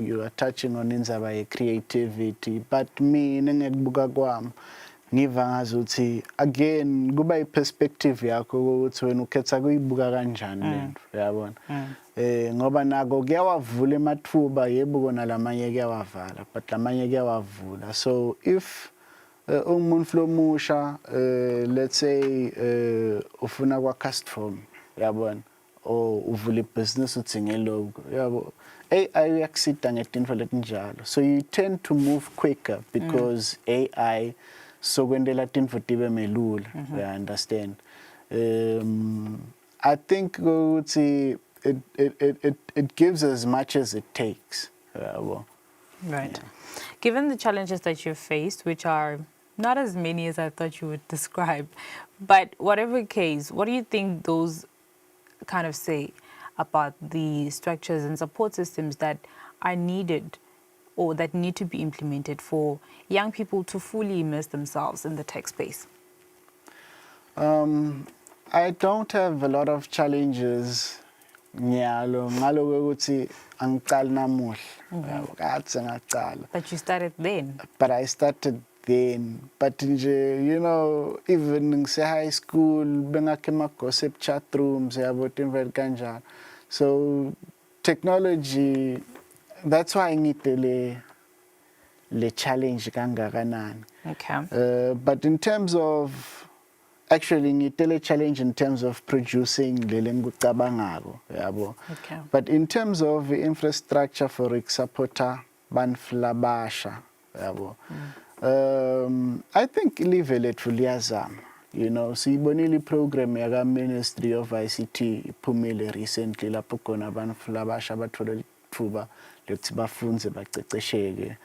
you are touching on indzaba ye-creativity, but mina ngekubuka kwami ngiva ngazuthi again kuba i-perspective yakho ukuthi wena ukhetha kuyibuka kanjani lento, uyabona. Ngoba nako kuyawavula emathuba, yebo kona lamanye kuyawavala, but lamanye kuyawavula. So if umuntu lomusha let's say ufuna kwa custom, uyabona, or uvula business uthinge logo, yabo, AI uyakusita ngetinto letinjalo. So you tend to move quicker because AI sokwendela tinto tibe melula, I understand. I think ukuthi it gives as much as it takes. Right. Yeah. Given the challenges that you've faced, which are not as many as I thought you would describe, but whatever case, what do you think those kind of say about the structures and support systems that are needed or that need to be implemented for young people to fully immerse themselves in the tech space? I don't have a lot of challenges. Ngalo ukuthi angiqali namuhla. But you started then. But I started then. But even in high school, bengakhe ama-gossip chat rooms, yabo tinto kanjalo. So technology, that's why ngitele le challenge kangakanani. Okay. But in terms of actually ngitele challenge in terms of producing lele ngikucabangako, yabo. Okay. But in terms of infrastructure for supporter banflabasha, yabo. I think live lethu liyazama. Siyibonile program yaka Ministry of ICT iphumile recently lapho khona banflabasha bathola ithuba lokuthi bafunze bacecesheke.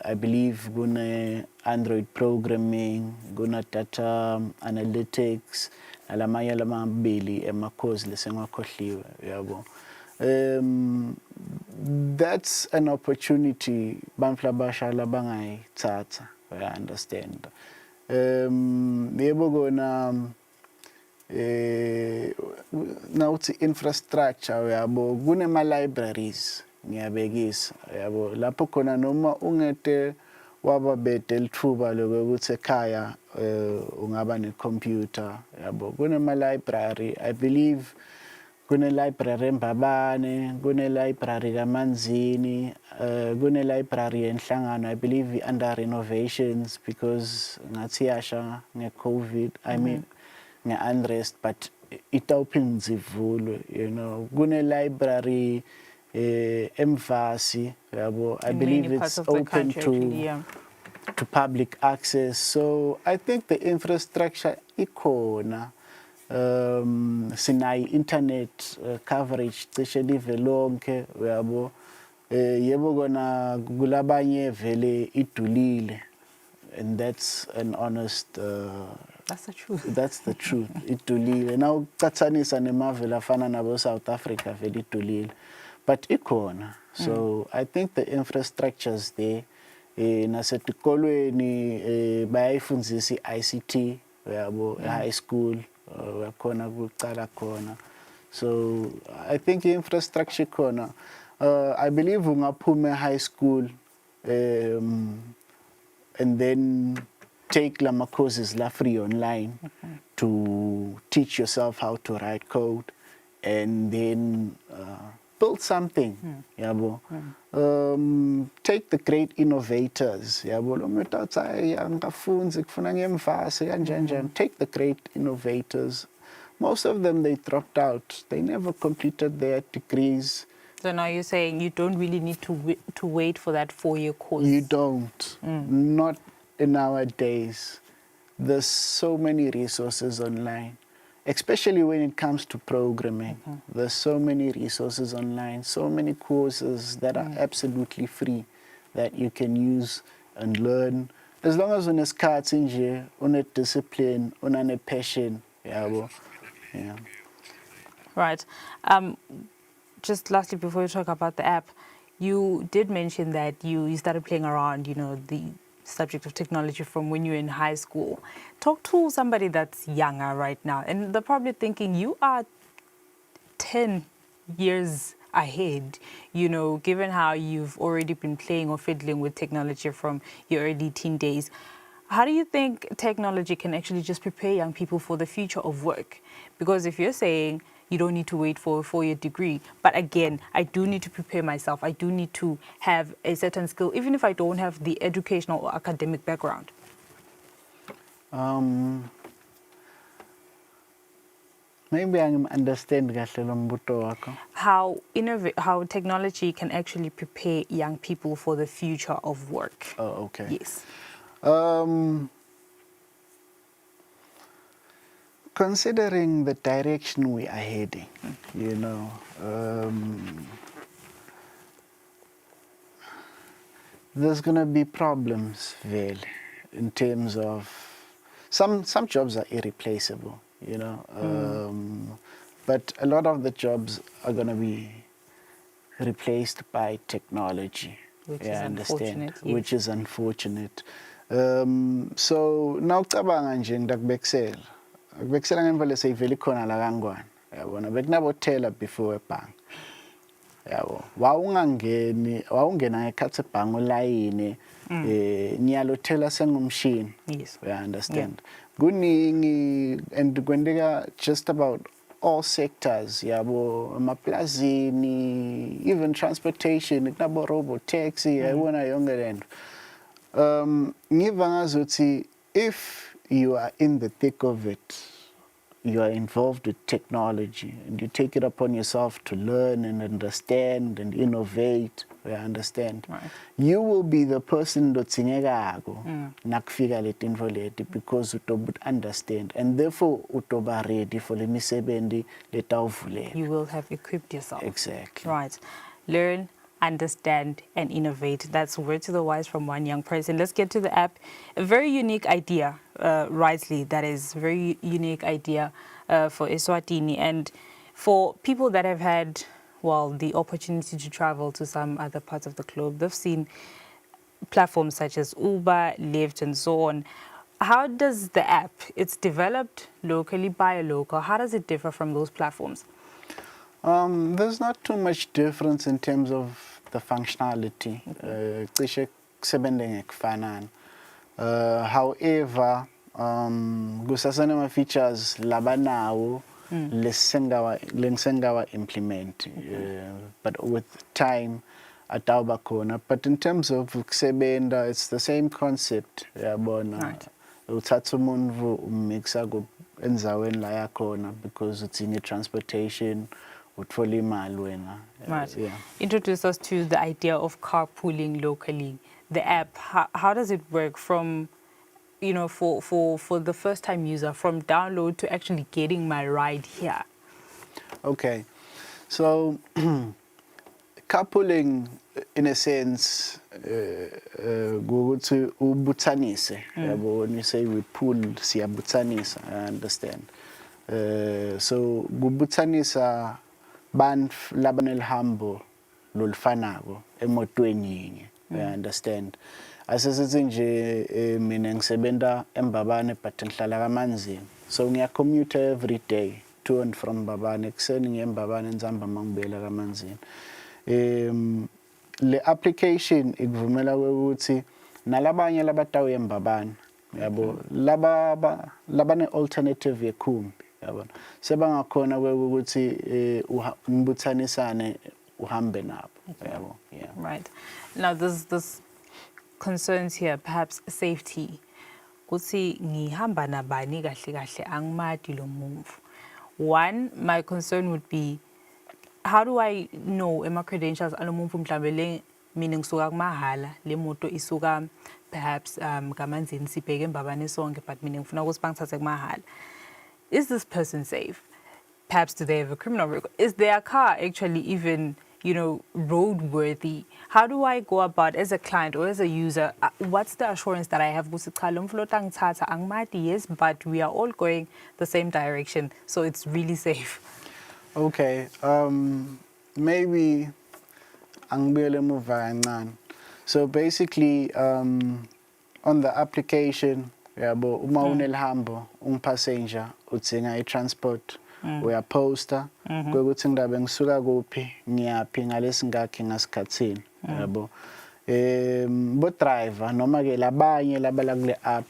I believe gune Android programming, guna data analytics, nalamanye lamabili emacourse lesengakhohliwe, yabo. That's an opportunity banflabasha labangayithatha, I understand. Yebo kona nawuthi infrastructure, yabo, kunema libraries ngiyabekisa, yabo, lapho khona noma ungete waba bede lithuba lokuthi ekhaya ungaba necomputer, yabo, kunema library. I believe kune library eMbabane, kune library kaManzini, kune library enhlangano, I believe under renovations because ngathi yasha nge-COVID, I mean nge-unrest, but itawuphinde zivulwe, kune library Mvasi, yabo, I believe it's open to public access. So I think the infrastructure ikona. Sinai internet coverage cishe live lonke, yabo. Yebo kona kulabanye vele idulile, and that's an honest that's the truth. That's the truth. Idulile. Now qathanisa nemavela afana nabo South Africa vele idulile, but ikona. So I think the infrastructure's there. Nasetikolweni bayayifundzisa ICT, yabo, high school. So I think infrastructure corner. I believe ungapume high school and then take lama courses la free online to teach yourself how to write code and then build something. Yabo. Take the great innovators. Yabo. Take the great innovators. Most of them, they dropped out. They never completed their degrees. So now you're saying you don't really need to wait for that 4-year course? You don't. Not in our days. There's so many resources online. especially when it comes to programming. There's so many resources online, so many courses that are absolutely free that you can use and learn. As long as unesikhathi nje, une-discipline, une-passion, yabo. Yeah. Right. Just lastly, before you talk about the app, you did mention that you started playing around, the subject of technology from when you were in high school. Talk to somebody that's younger right now, and they're probably thinking you are 10 years ahead, given how you've already been playing or fiddling with technology from your early teen days. How do you think technology can actually just prepare young people for the future of work? Because if you're saying you don't need to wait for a 4-year degree, but again, I do need to prepare myself. I do need to have a certain skill, even if I don't have the educational or academic background. Maybe I understand kahle lo mbuto wakho. How technology can actually prepare young people for the future of work. Oh, okay. Yes. Considering the direction we are heading, there's going to be problems, Vale, in terms of some jobs are irreplaceable, but a lot of the jobs are going to be replaced by technology. Which is unfortunate. Yes. Which is unfortunate. So now cabanga nje ngidakubekisela. Akubekisela ngemva leseyivela ikhona la kangwane. Yabona bekunabotela before ebhange. Yabo. Wawungena ngekhathi ebhange ulayini niyalothela sengumshini. Yes. You understand. Kuningi and kwendeka just about all sectors, yabo, amaplazini, even transportation, kunabo robo taxi, ayibona yonke lento. Ngiva ngazuthi if you are in the thick of it, you are involved with technology and you take it upon yourself to learn and understand and innovate, you understand. Right. You will be the person lotsingekako nakufika letinto leti because utoba understand and therefore utoba ready for le misebenzi letawuvulela. You will have equipped yourself. Exactly. Right. Learn, understand, and innovate. That's word to the wise from one young person. Let's get to the app. A very unique idea, rightly, that is very unique idea for Eswatini. And for people that have had, the opportunity to travel to some other parts of the globe, they've seen platforms such as Uber, Lyft, and so on. How does the app, it's developed locally by a local, how does it differ from those platforms? There's not too much difference in terms of the functionality. However, kusasana features labanawo lengisengawa implement, but with time atawuba khona. But in terms of kusebenta, it's the same concept. Yabona, uthatha umuntu umixa enzaweni la yakhona because it's in transportation. Right. Yeah. Introduce us to the idea of carpooling locally. The app, how does it work from, for the first time user, from download to actually getting my ride here? Okay. So carpooling, in a sense, go to ubutsanise. When you say we pool, siyabutsanisa, I understand. So gubutsanisa bantu labanelhambo lolufanako emotweni yinye. I understand. Asesithi nje mina ngisebenta eMbabane but ngihlala kaManzini. So ngiyacommute every day to and from Mbabane. Ekuseni ngiye eMbabane nzamba mangibuyela kaManzini. Le application ikuvumela ukuthi nalabanye labatawuya eMbabane, yabo, labane alternative yekhumbi. Sebangakhona ukuthi ngibuthanisane uhambe nabo. Yeah. Right. Now there's this concerns here, perhaps safety. Kuthi ngihamba nabani kahle kahle angimadi lo move. One, my concern would be, how do I know my credentials alo muntu mhlambe le mina ngisuka kumahala le moto isuka perhaps kaManzini sibheke eMbabane sonke but mina ngifuna ukuthi bangithathe kumahala. is this person safe? Perhaps do they have a criminal record? Is their car actually even, roadworthy? How do I go about as a client or as a user? What's the assurance that I have? Yes, but we are all going the same direction, so it's really safe. Okay, maybe angibuyele emuva kancane. So basically, on the application, yabo uma unelihambo passenger udzinga i-transport uyaposta kwekuthi ngidabe ngisuka kuphi ngiyaphi ngalesingakhi ngasikhathini yabo. Bo driver noma ke labanye labala kule app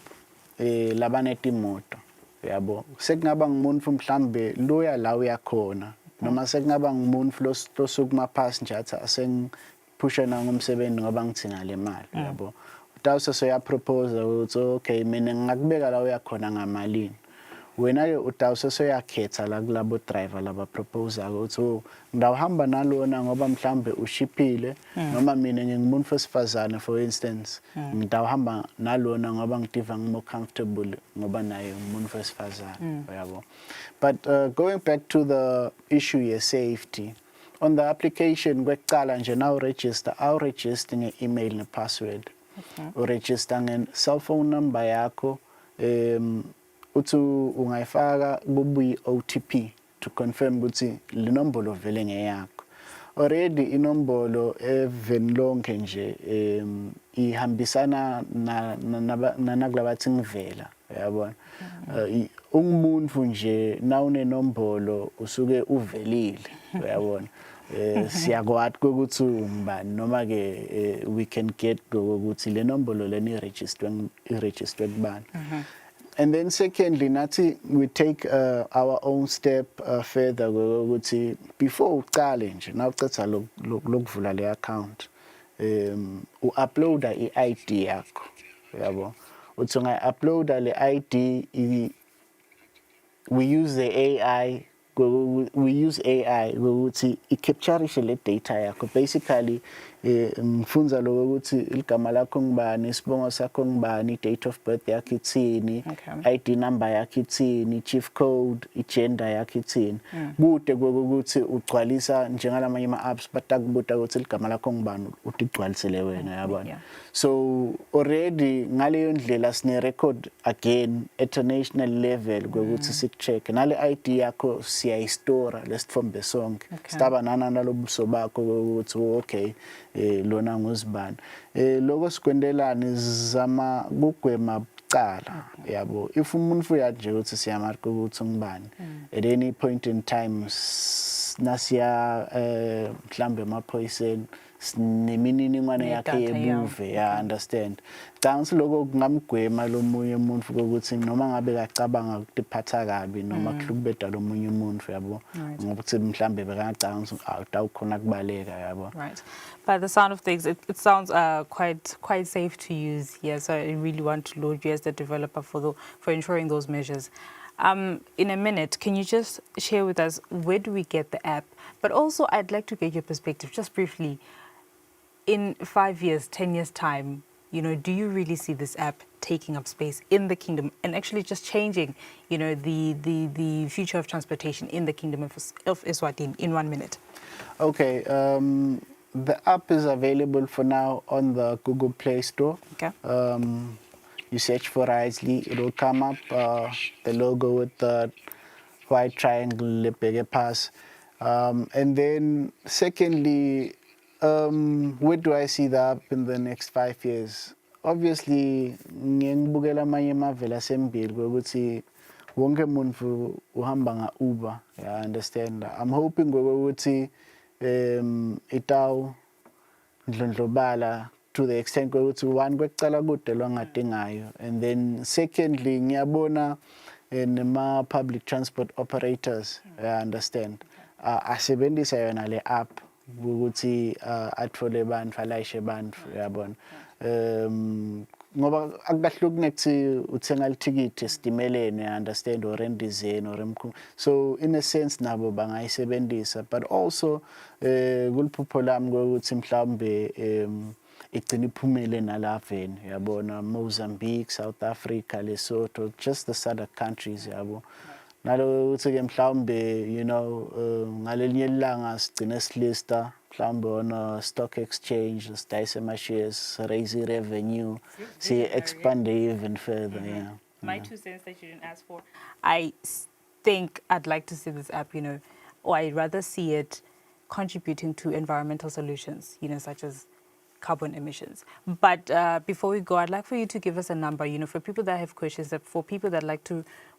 labanetimoto yabo, sekungaba ngumuntu mhlambe loya la uyakhona noma sekungaba ngumuntu losukuma passenger athi asengiphushana ngomsebenzi ngoba ngithinga le mali yabo. Utawuse soyapropose ukuthi okay mina ngingakubeka la uyakhona ngamalini. Wena-ke utawuse soyakhetha la kulabo driver laba proposer ukuthi ngidawuhamba nalona ngoba mhlambe ushiphile noma mina ngingumuntu wesifazane for instance ngidawuhamba nalona ngoba ngidiva ngimo comfortable ngoba naye umuntu wesifazane yabo. But going back to the issue ye safety, on the application kwekucala nje now register nge-email ne-password. Uregister nge-cell phone number yakho, uthi ungayifaka kubuyi OTP to confirm ukuthi le nombolo vele ngeyakho. Already inombolo evenilonke nje ihambisana nakulabathi ngivela yabona. Ungumuntu nje na unenombolo usuke uvelile uyabona. Siyakwati ukuthi ungubani noma ke we can get ukuthi le nombolo leni iregister kubani. And then secondly, nathi we take our own step further ukuthi before uqale nje na ucetha lokuvula le account u-uploada i-ID yakho yabo. Uthi ungayi-uploada le ID, we use AI ukuthi i-capture le data yakho. Basically ngifunza lokho ukuthi igama lakho ngibani, isibongo sakho ngibani, date of birth yakho ithini, ID number yakho ithini, chief code, igender yakho ithini. Kude ukuthi ugcwalisa njengalamanye ama-apps batakubuta ukuthi igama lakho ngibani utigcwalisele wena yabona. So already ngaleyo ndlela sine record again at a national level ukuthi sikucheck nale ID yakho siyayistora lesithombe sonke. Sitaba nalobuso bakho ukuthi okay lona nguzibani. Lokho sikwendelana zama kugwema bucala yabo. If umuntu uyaje ukuthi siyamarka ukuthi ngibani at any point in time nasiya mhlambe emaphoyiseni nemininingwane yakhe yebuve ya understand. Dance lokho kungamgwema lomunye umuntu ukuthi noma ngabe kacabanga ukuphatha kabi noma kuhlukubeda lomunye umuntu yabo ngokuthi mhlambe bekacabanga ukuthi awukhona kubaleka yabo. Right. By the sound of things, it sounds quite safe to use here. So I really want to laud you as the developer for ensuring those measures. In a minute, can you just share with us where do we get the app? But also, I'd like to get your perspective, just briefly. In 5 years, 10 years' time, do you really see this app taking up space in the kingdom and actually just changing, the future of transportation in the kingdom of Eswatini in 1 minute? Okay. The app is available for now on the Google Play Store. Okay. You search for Isley, it will come up, the logo with the white triangle, bigger pass. And then secondly, where do I see the app in the next 5 years? Obviously, ngibukela amanye amavela asembili ukuthi wonke umuntu uhamba nga-Uber, I understand. I'm hoping ukuthi itaw ndlondlobala to the extent ukuthi one kwekucala kude longadingayo, and then secondly ngiyabona nema public transport operators, I understand, asebenzisa yona le app ukuthi athole abantu alayishe abantu yabona. Ngoba akukahluki nekuthi uthenga ithikithi esitimeleni, I understand, or endizeni or so in a sense nabo bangayisebenzisa, but also kuliphupho lami ukuthi mhlawumbe igcina iphumele nalaveni yabona, Mozambique, South Africa, Lesotho, just the SADC countries yabo. nalokuthi-ke mhlawumbe you know ngalelinye ilanga sigcine silista mhlawumbe on a stock exchange sidayise ama-shares raise revenue si-expande even further. Yeah. My 2 cents that you didn't ask for. I think I'd like to see this app, you know, or I'd rather see it contributing to environmental solutions, you know, such as carbon emissions. But before we go, I'd like for you to give us a number, you know, for people that have questions, that for people that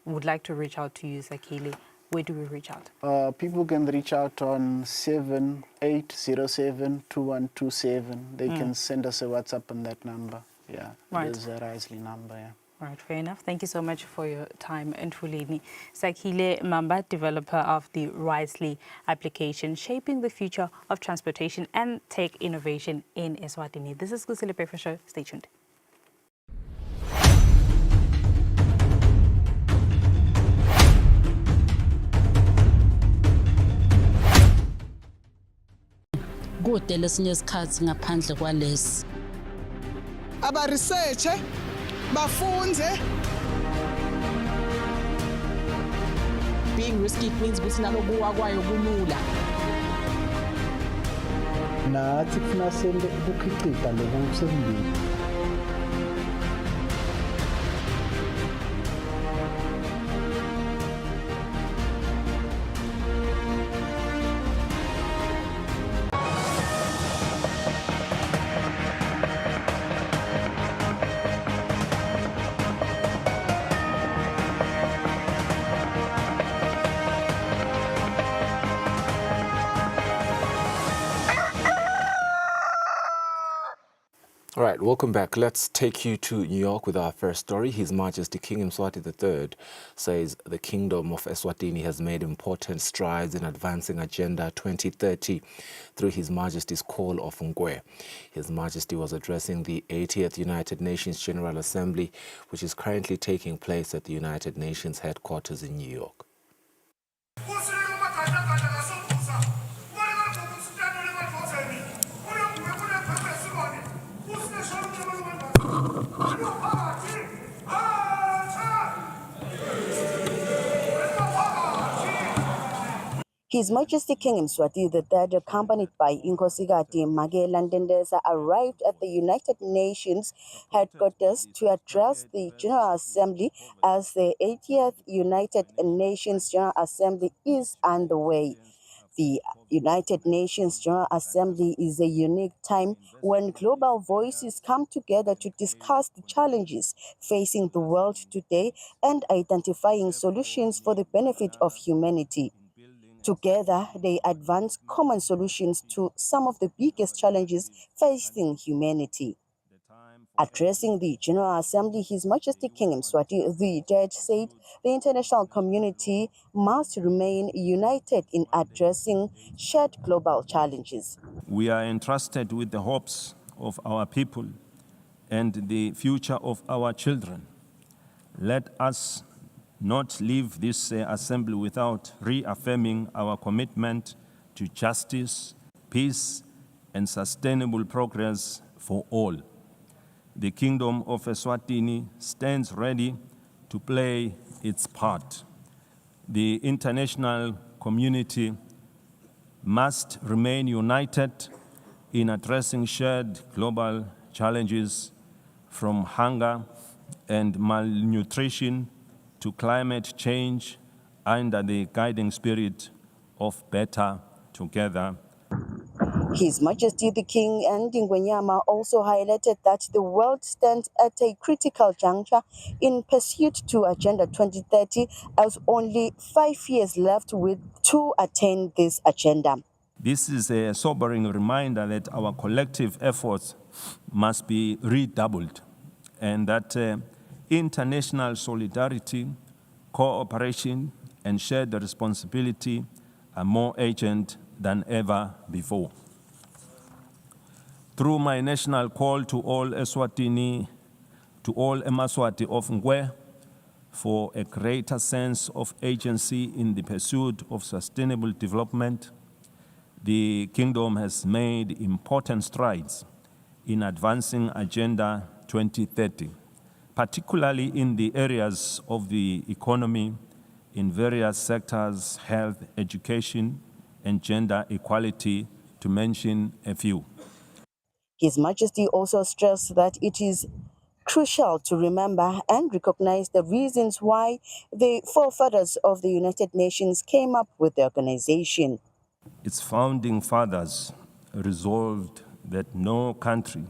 would like to reach out to you, Sakile, where do we reach out? People can reach out on 7807-2127. They can send us a WhatsApp on that number. Yeah, Right. It is a Risley number, yeah. Right, fair enough. Thank you so much for your time. And Fuleni Sakile Mamba, developer of the Risley application, shaping the future of transportation and tech innovation in Eswatini. This is Kusile Breakfast Show. Stay tuned. Kude lesinye isikhathi ngaphandle kwalesi aba-researche bafunze. Being risky means ukuthi nalokuwa kwayo kulula. Nathi kufuna sente ukukhicita lokusembili. All right, welcome back. Let's take you to New York with our first story. His Majesty King Mswati III says the Kingdom of Eswatini has made important strides in advancing Agenda 2030 through His Majesty's Call of Ngwe. His Majesty was addressing the 80th United Nations General Assembly, which is currently taking place at the United Nations headquarters in New York. His Majesty King Mswati III, accompanied by Inkosikati Magela Ndendeza, arrived at the United Nations headquarters to address the General Assembly as the 80th United Nations General Assembly is underway. The United Nations General Assembly is a unique time when global voices come together to discuss the challenges facing the world today and identifying solutions for the benefit of humanity. Together, they advance common solutions to some of the biggest challenges facing humanity. Addressing the General Assembly, His Majesty King Mswati III said the international community must remain united in addressing shared global challenges. We are entrusted with the hopes of our people and the future of our children. Let us not leave this assembly without reaffirming our commitment to justice, peace, and sustainable progress for all. The Kingdom of Eswatini stands ready to play its part. The international community must remain united in addressing shared global challenges from hunger and malnutrition to climate change under the guiding spirit of better together. His Majesty the King and Ngwenyama also highlighted that the world stands at a critical juncture in pursuit to Agenda 2030 as only 5 years left to attain this agenda. This is a sobering reminder that our collective efforts must be redoubled and that international solidarity, cooperation, and shared responsibility are more urgent than ever before. Through my national call to all Eswatini, to all Emaswati of Ngwe, for a greater sense of agency in the pursuit of sustainable development, the Kingdom has made important strides in advancing Agenda 2030, particularly in the areas of the economy, in various sectors, health, education, and gender equality, to mention a few. His Majesty also stressed that it is crucial to remember and recognize the reasons why the forefathers of the United Nations came up with the organization. Its founding fathers resolved that no country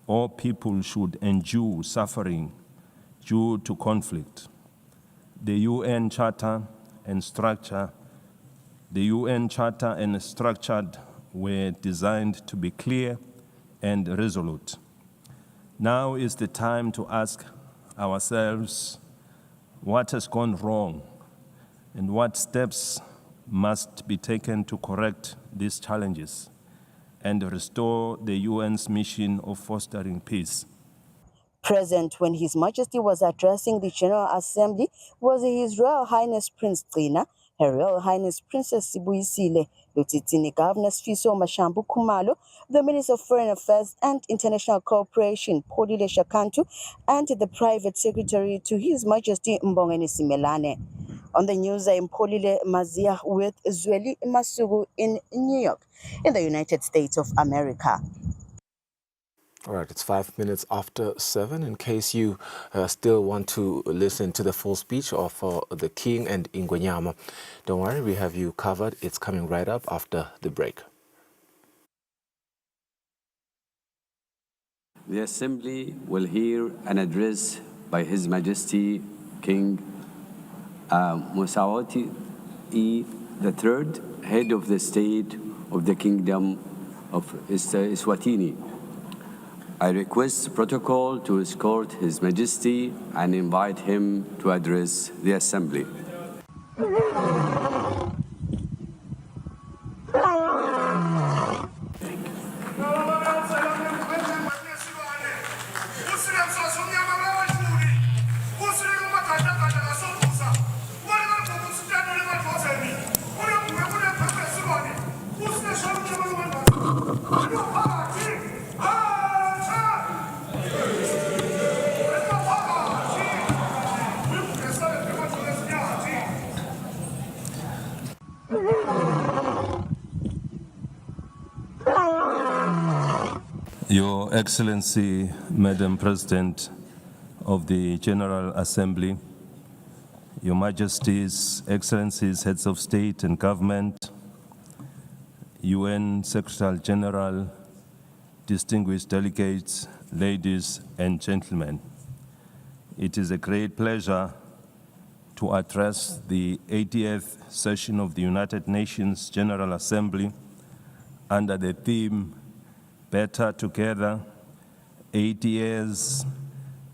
or people should endure suffering due to conflict. The UN Charter and structure were designed to be clear and resolute. Now is the time to ask ourselves what has gone wrong and what steps must be taken to correct these challenges and restore the UN's mission of fostering peace. Present when His Majesty was addressing the General Assembly was His Royal Highness Prince Gcina, Her Royal Highness Princess Sibuyisile, Lutitini Governor Sfiso Mashambu Kumalo, the Minister of Foreign Affairs and International Cooperation, Polile Shakantu, and the Private Secretary to His Majesty Mbongeni Simelane. On the news, I am Polile Mazia with Zweli Masugu in New York, in the United States of America. All right, it's 5 minutes after 7. In case you still want to listen to the full speech of the King and Ingwenyama, don't worry, we have you covered. It's coming right up after the break. The Assembly will hear an address by His Majesty King Eswatini III, Head of the State of the Kingdom of Eswatini. I request protocol to escort His Majesty and invite him to address the Assembly. Your Excellency, Madam President of the General Assembly, Your Majesties, Excellencies, Heads of State and Government, UN Secretary General, distinguished delegates, ladies and gentlemen. It is a great pleasure to address the 80th session of the United Nations General Assembly under the theme Better Together, 80 years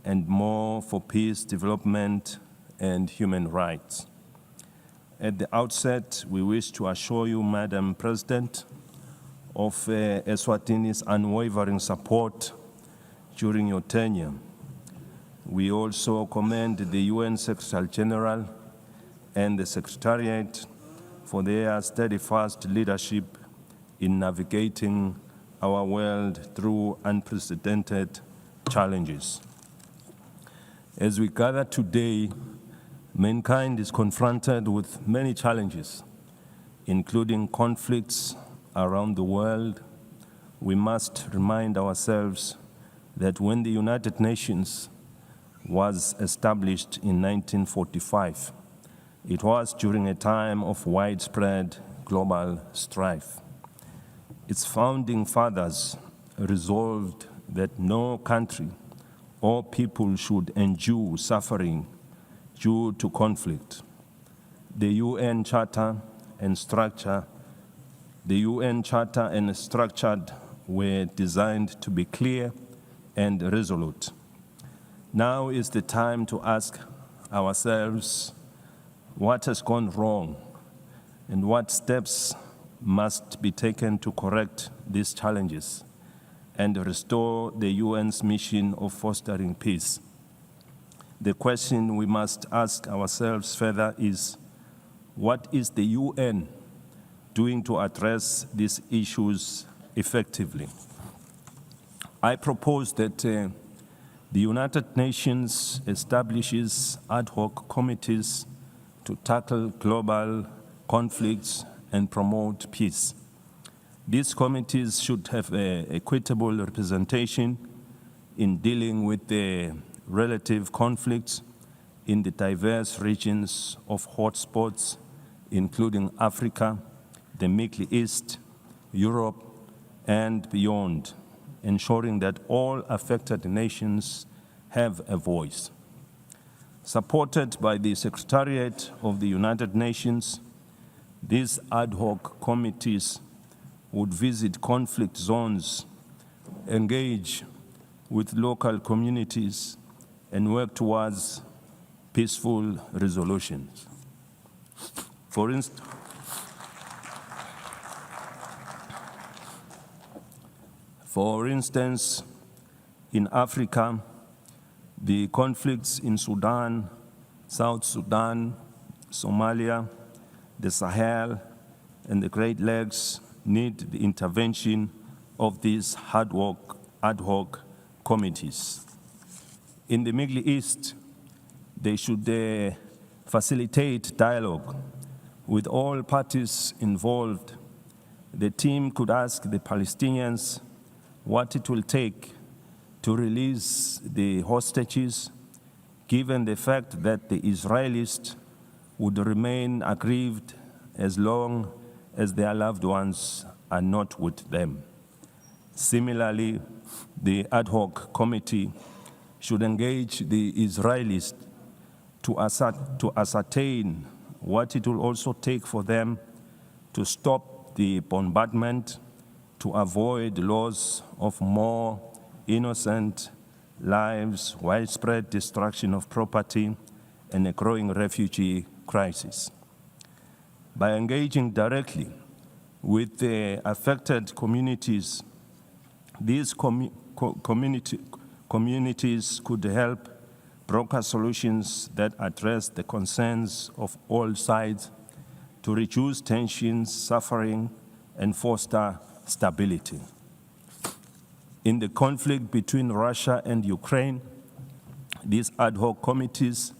and more for peace, development, and human rights. At the outset, we wish to assure you, Madam President, of Eswatini's unwavering support during your tenure. We also commend the UN Secretary General and the Secretariat for their steadfast leadership in navigating our world through unprecedented challenges. As we gather today, mankind is confronted with many challenges, including conflicts around the world. We must remind ourselves that when the United Nations was established in 1945, it was during a time of widespread global strife. Its founding fathers resolved that no country or people should endure suffering due to conflict. The UN Charter and structure were designed to be clear and resolute. Now is the time to ask ourselves what has gone wrong and what steps must be taken to correct these challenges and restore the UN's mission of fostering peace. The question we must ask ourselves further is, what is the UN doing to address these issues effectively? I propose that the United Nations establishes ad hoc committees to tackle global conflicts and promote peace. These committees should have equitable representation in dealing with the relative conflicts in the diverse regions of hotspots, including Africa, the Middle East, Europe, and beyond, ensuring that all affected nations have a voice. Supported by the Secretariat of the United Nations, these ad hoc committees would visit conflict zones, engage with local communities, and work towards peaceful resolutions. For instance, in Africa, the conflicts in Sudan, South Sudan, Somalia, the Sahel, and the Great Lakes need the intervention of these ad hoc committees. In the Middle East, they should facilitate dialogue with all parties involved. The team could ask the Palestinians what it will take to release the hostages, given the fact that the Israelis would remain aggrieved as long as their loved ones are not with them. Similarly, the ad hoc committee should engage the Israelis to ascertain what it will also take for them to stop the bombardment, to avoid loss of more innocent lives, widespread destruction of property, and a growing refugee crisis. By engaging directly with the affected communities, these communities could help broker solutions that address the concerns of all sides to reduce tensions, suffering, and foster stability. In the conflict between Russia and Ukraine, these ad hoc committees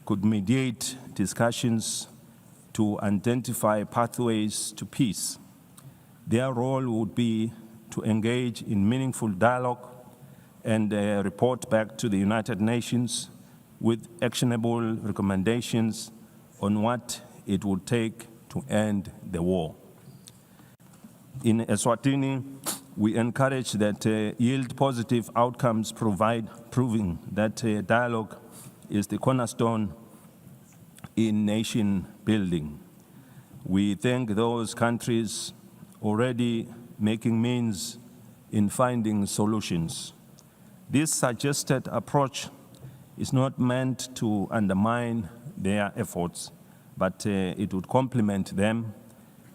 could mediate discussions to identify pathways to peace. Their role would be to engage in meaningful dialogue and report back to the United Nations with actionable recommendations on what it would take to end the war. In Eswatini, we encourage that yield positive outcomes proving that dialogue is the cornerstone in nation building. We thank those countries already making means in finding solutions. This suggested approach is not meant to undermine their efforts, but it would complement them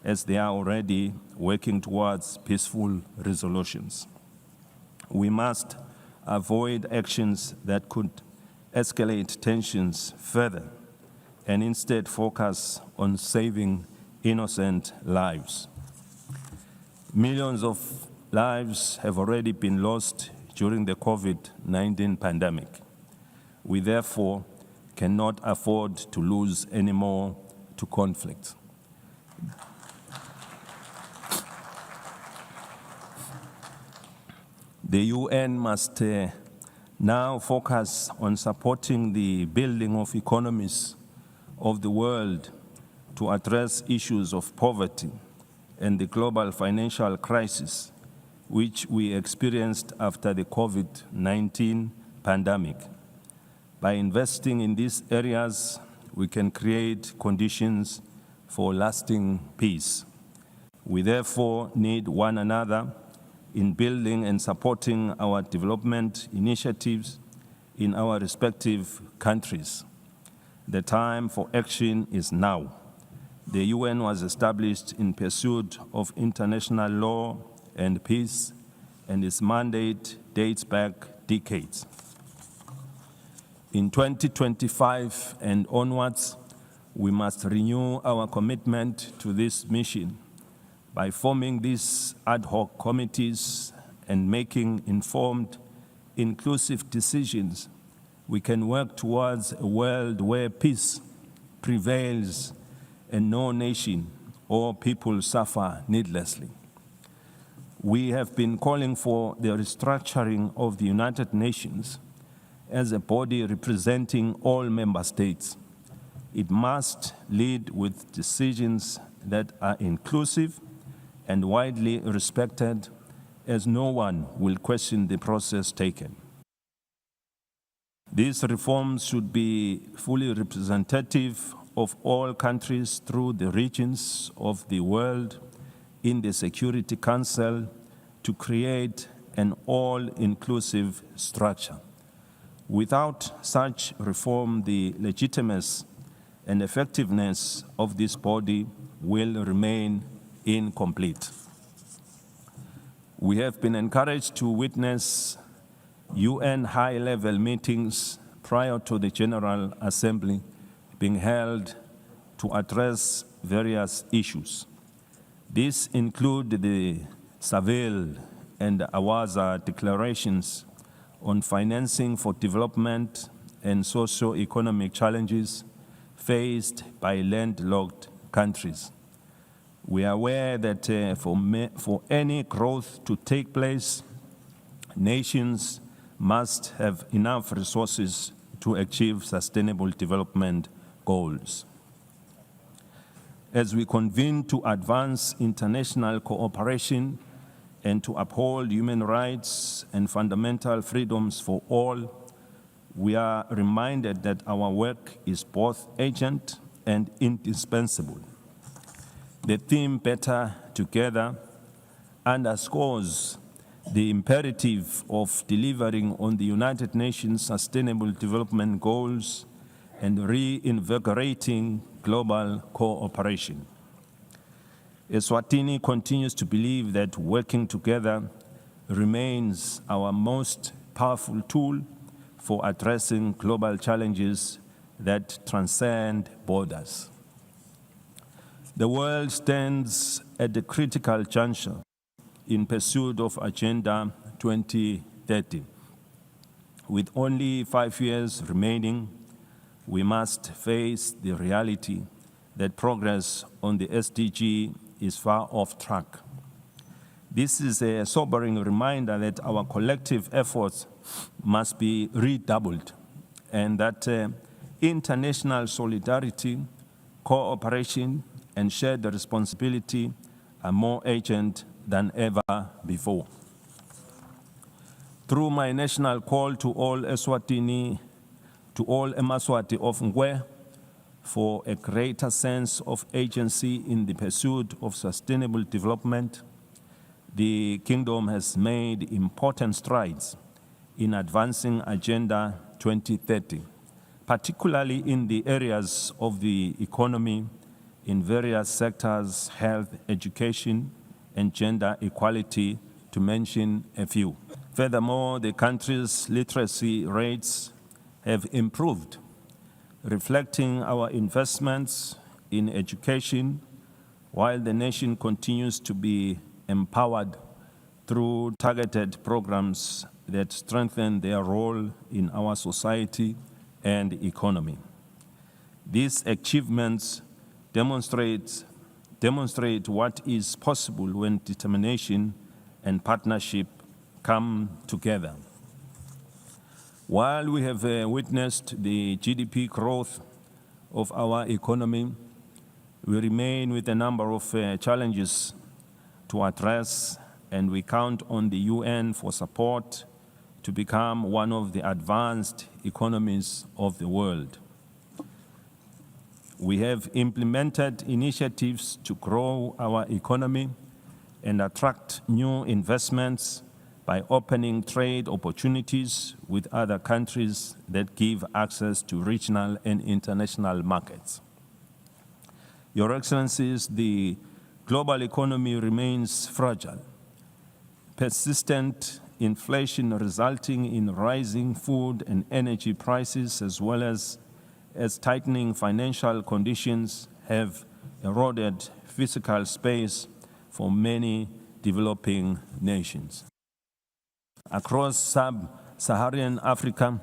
as they are already working towards peaceful resolutions. We must avoid actions that could escalate tensions further and instead focus on saving innocent lives. Millions of lives have already been lost during the COVID-19 pandemic. We therefore cannot afford to lose any more to conflict. The UN must now focus on supporting the building of economies of the world to address issues of poverty and the global financial crisis which we experienced after the COVID-19 pandemic. By investing in these areas, we can create conditions for lasting peace. We therefore need one another in building and supporting our development initiatives in our respective countries. The time for action is now. The UN was established in pursuit of international law and peace, and its mandate dates back decades. In 2025 and onwards, we must renew our commitment to this mission. By forming these ad hoc committees and making informed, inclusive decisions, we can work towards a world where peace, prevails and no nation or people suffer needlessly. We have been calling for the restructuring of the United Nations as a body representing all member states. It must lead with decisions that are inclusive and widely respected, as no one will question the process taken. These reforms should be fully representative of all countries through the regions of the world in the Security Council to create an all-inclusive structure. Without such reform, the legitimacy and effectiveness of this body will remain incomplete. We have been encouraged to witness UN high-level meetings prior to the General Assembly being held to address various issues. These include the Seville and Awaza declarations on financing for development and socio-economic challenges faced by landlocked countries. We are aware that for any growth to take place, nations must have enough resources to achieve sustainable development goals. As we convene to advance international cooperation and to uphold human rights and fundamental freedoms for all, we are reminded that our work is both urgent and indispensable. The theme Better Together underscores the imperative of delivering on the United Nations Sustainable Development Goals and reinvigorating global cooperation. Eswatini continues to believe that working together remains our most powerful tool for addressing global challenges that transcend borders. The world stands at a critical juncture in pursuit of Agenda 2030. With only 5 years remaining, we must face the reality that progress on the SDG is far off track. This is a sobering reminder that our collective efforts must be redoubled and that international solidarity, cooperation, and shared responsibility are more urgent than ever before. Through my national call to all Eswatini, to all Emaswati of Ngwe, for a greater sense of agency in the pursuit of sustainable development, the Kingdom has made important strides in advancing Agenda 2030, particularly in the areas of the economy, in various sectors, health, education, and gender equality, to mention a few. Furthermore, the country's literacy rates have improved, reflecting our investments in education, while the nation continues to be empowered through targeted programs that strengthen their role in our society and economy. These achievements demonstrate what is possible when determination and partnership come together. While we have witnessed the GDP growth of our economy, we remain with a number of challenges to address, and we count on the UN for support to become one of the advanced economies of the world. We have implemented initiatives to grow our economy and attract new investments by opening trade opportunities with other countries that give access to regional and international markets. Your Excellencies, the global economy remains fragile. Persistent inflation resulting in rising food and energy prices, as well as tightening financial conditions, have eroded physical space for many developing nations. Across sub-Saharan Africa,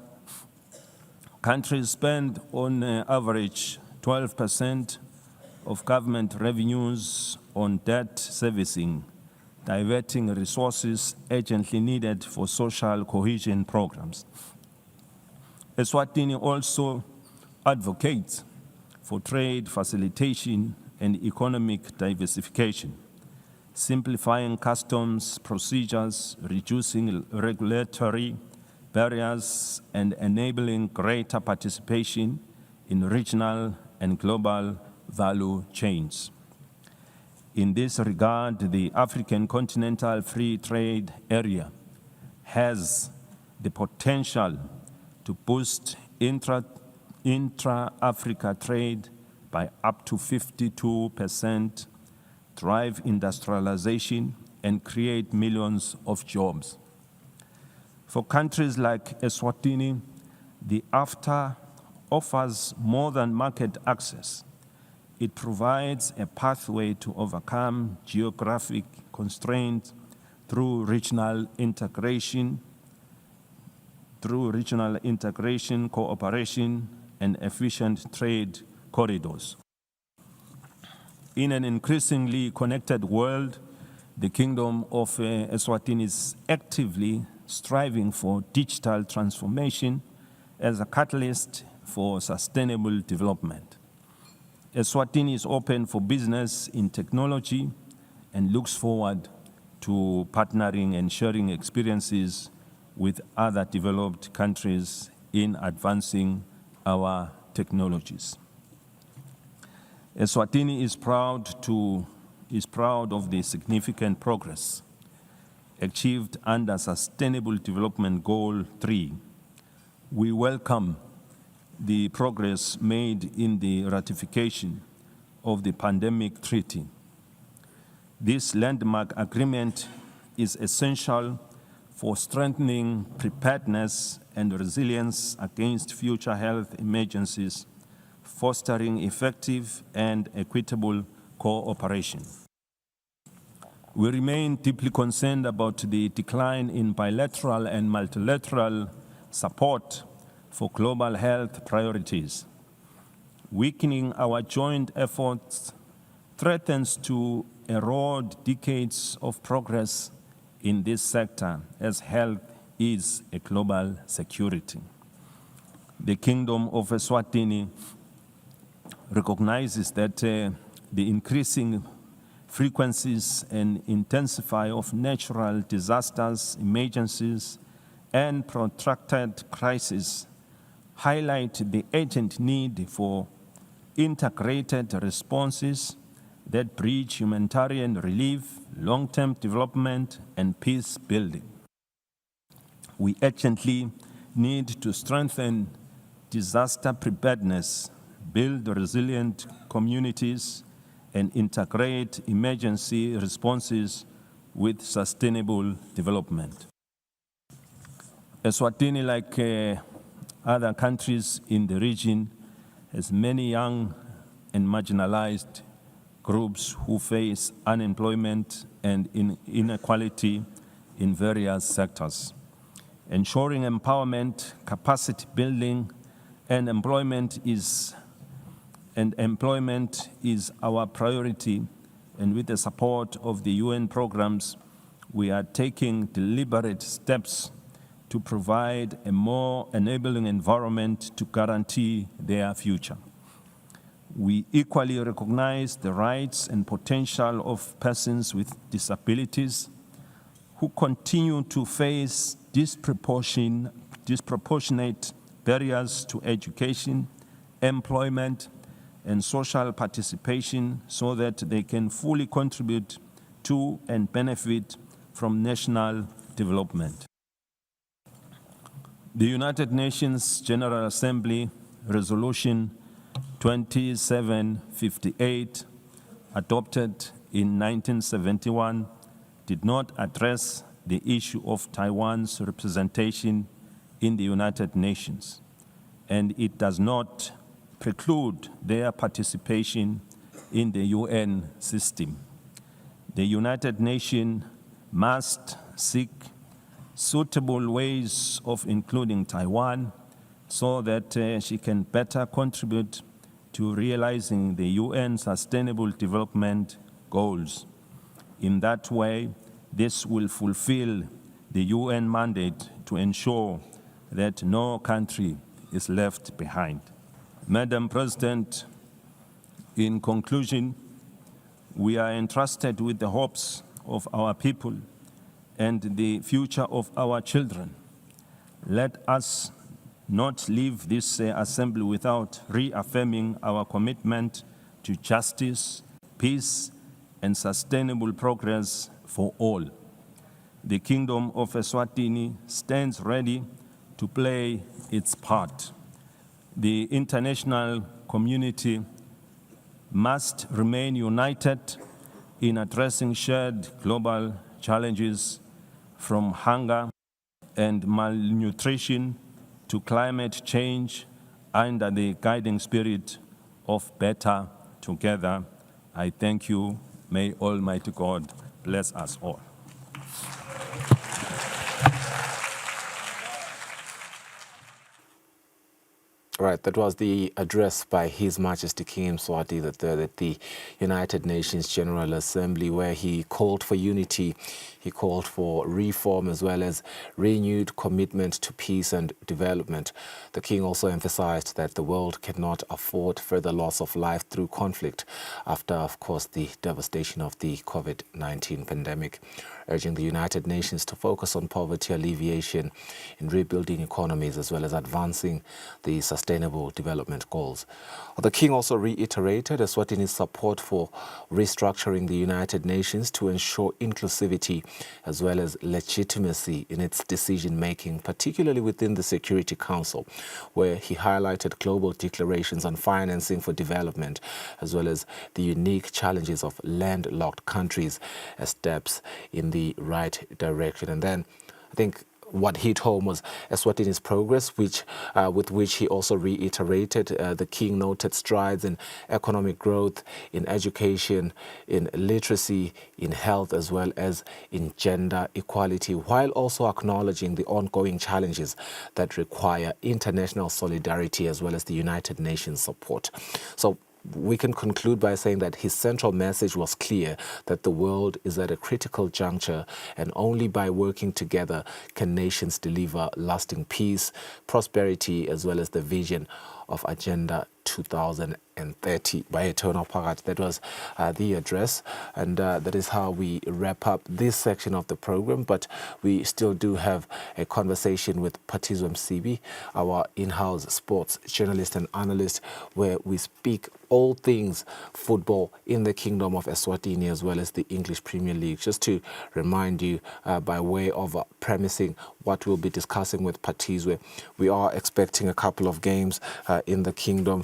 countries spend on average 12% of government revenues on debt servicing, diverting resources urgently needed for social cohesion programs. Eswatini also advocates for trade facilitation and economic diversification, simplifying customs procedures, reducing regulatory barriers, and enabling greater participation in regional and global value chains. In this regard, the African Continental Free Trade Area has the potential to boost intra-Africa trade by up to 52%, drive industrialization, and create millions of jobs. For countries like Eswatini, the AfTA offers more than market access. It provides a pathway to overcome geographic constraints through regional integration, cooperation, and efficient trade corridors. In an increasingly connected world, the Kingdom of Eswatini is actively striving for digital transformation as a catalyst for sustainable development. Eswatini is open for business in technology and looks forward to partnering and sharing experiences with other developed countries in advancing our technologies. Eswatini is proud of the significant progress achieved under Sustainable Development Goal 3. We welcome the progress made in the ratification of the pandemic treaty. This landmark agreement is essential for strengthening preparedness and resilience against future health emergencies, fostering effective and equitable cooperation. We remain deeply concerned about the decline in bilateral and multilateral support for global health priorities. Weakening our joint efforts threatens to erode decades of progress in this sector, as health is a global security. The Kingdom of Eswatini recognizes that the increasing frequencies and intensity of natural disasters, emergencies, and protracted crises highlight the urgent need for integrated responses that bridge humanitarian relief, long-term development, and peace building. We urgently need to strengthen disaster preparedness, build resilient communities, and integrate emergency responses with sustainable development. Eswatini, like other countries in the region, has many young and marginalized groups who face unemployment and inequality in various sectors. Ensuring empowerment, capacity building, and employment is our priority, and with the support of the UN programs, we are taking deliberate steps to provide a more enabling environment to guarantee their future. We equally recognize the rights and potential of persons with disabilities who continue to face disproportionate barriers to education, employment, and social participation so that they can fully contribute to and benefit from national development. The United Nations General Assembly Resolution 2758, adopted in 1971, did not address the issue of Taiwan's representation in the United Nations, and it does not preclude their participation in the UN system. The United Nations must seek suitable ways of including Taiwan so that she can better contribute to realizing the UN Sustainable Development Goals. In that way, this will fulfill the UN mandate to ensure that no country is left behind. Madam President, in conclusion, we are entrusted with the hopes of our people and the future of our children. Let us not leave this assembly without reaffirming our commitment to justice, peace, and sustainable progress for all. The Kingdom of Eswatini stands ready to play its part. The international community must remain united in addressing shared global challenges, from hunger and malnutrition to climate change, under the guiding spirit of better together. I thank you. May Almighty God bless us all. Right, that was the address by His Majesty King Mswati III at the United Nations General Assembly, where he called for unity, he called for reform, as well as renewed commitment to peace and development. The King also emphasized that the world cannot afford further loss of life through conflict after, of course, the devastation of the COVID-19 pandemic, urging the United Nations to focus on poverty alleviation, in rebuilding economies, as well as advancing the Sustainable Development Goals. The King also reiterated Eswatini's support for restructuring the United Nations to ensure inclusivity as well as legitimacy in its decision-making, particularly within the Security Council, where he highlighted global declarations on financing for development, as well as the unique challenges of landlocked countries as steps in the right direction. And then I think what hit home was Eswatini's progress, with which he also reiterated. The King noted strides in economic growth, in education, in literacy, in health, as well as in gender equality, while also acknowledging the ongoing challenges that require international solidarity as well as the United Nations support. So we can conclude by saying that his central message was clear, that the world is at a critical juncture, and only by working together can nations deliver lasting peace, prosperity, as well as the vision of Agenda 2030. By Eternal Pagat, that was the address, and that is how we wrap up this section of the program. But we still do have a conversation with Patizwe Msibi, our in-house sports journalist and analyst, where we speak all things football in the Kingdom of Eswatini as well as the English Premier League. Just to remind you, by way of premising what we'll be discussing with Patizwe, we are expecting a couple of games in the Kingdom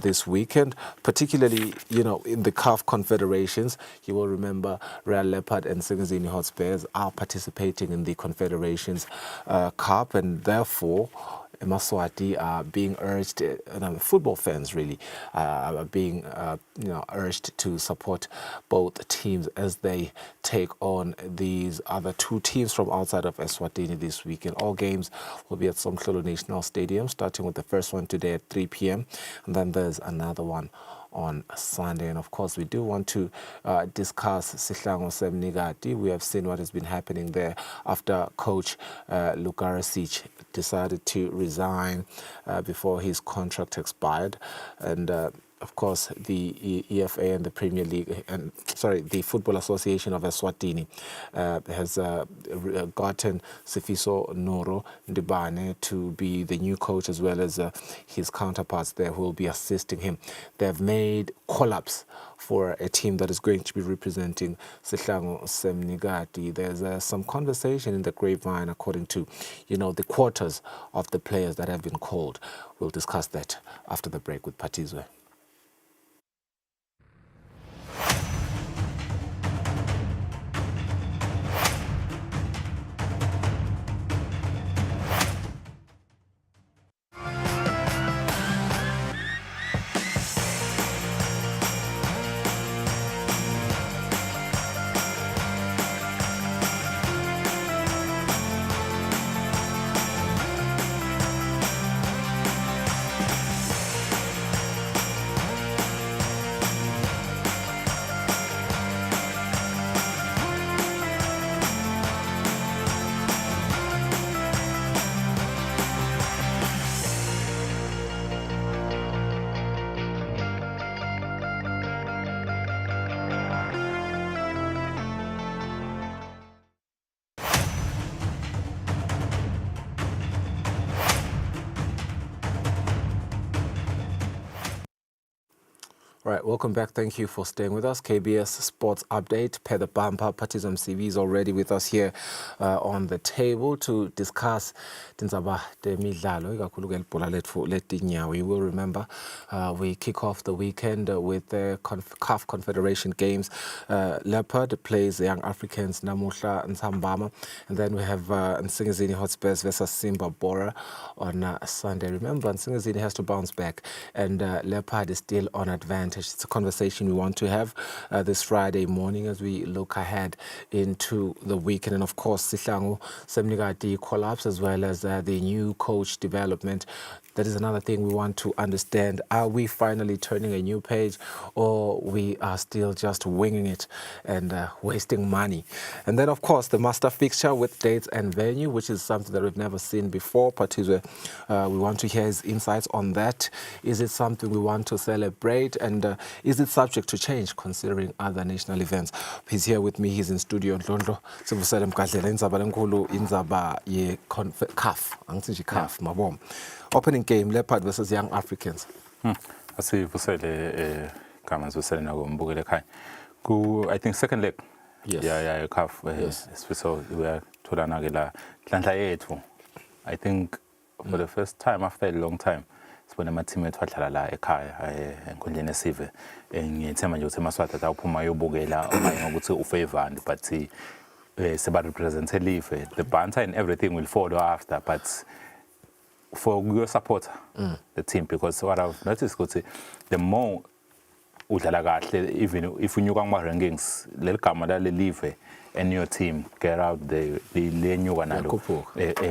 this weekend, particularly, in the CAF Confederations. You will remember Real Leopard and Singizini Hotspurs are participating in the Confederations Cup, and therefore Maswati are being urged, football fans really, are being urged to support both teams as they take on these other two teams from outside of Eswatini this weekend. All games will be at Somhlolo National Stadium, starting with the first one today at 3 p.m. and then there's another one on Sunday. And of course, we do want to discuss Sihlangu Semnigati. We have seen what has been happening there after coach Lukarasic decided to resign before his contract expired. And of course, the EFA and the Premier League, the Football Association of Eswatini has gotten Sifiso Noro Ndibane to be the new coach, as well as his counterparts there who will be assisting him. They've made call-ups for a team that is going to be representing Sihlangu Semnigati. There's some conversation in the grapevine according to, the quarters of the players that have been called. We'll discuss that after the break with Patizwe. All right, welcome back. Thank you for staying with us. KBS Sports Update. Per the bumper, Partizan CV is already with us here on the table to discuss tindzaba temidlalo ikakhulu ke libhola letfu letinyawo. You will remember we kick off the weekend with the CAF Confederation Games. Leopard plays the Young Africans namuhla Nsambama, and then we have Nsingizini Hotspurs versus Simba Bora on Sunday. Remember, Nsingizini has to bounce back, and Leopard is still on advantage. It's a conversation we want to have this Friday morning as we look ahead into the weekend. And of course, Sihlangu Semnigati collapse as well as the new coach development. That is another thing we want to understand. Are we finally turning a new page, or we are still just winging it and wasting money? And then, of course, the master fixture with dates and venue, which is something that we've never seen before. Patizwe, we want to hear his insights on that. Is it something we want to celebrate, and is it subject to change considering other national events? He's here with me. He's in studio. Ndlondlo sivusele mkadlela indzaba lenkulu indzaba ye CAF. Angithi CAF mabom. Opening game, Leopard versus Young Africans. Asivusele kama sivusele nako mbukele ekhaya. I think second leg. Yes. Yeah, CAF. Yes. So we are tholana ke la hlanhla yethu. I think for the first time after a long time sibona ama-team ethu adlala la ekhaya enkundleni esive. Ngiyethemba nje ukuthi eMaswati atawuphuma yobukela okanye ngokuthi ufavor, but seba represent elive. The banter and everything will follow after, but for your supporter, the team, because what I've noticed is the more udlala kahle, even if you nyuka ngama rankings, leli gama la live and your team get out the nyuka nalo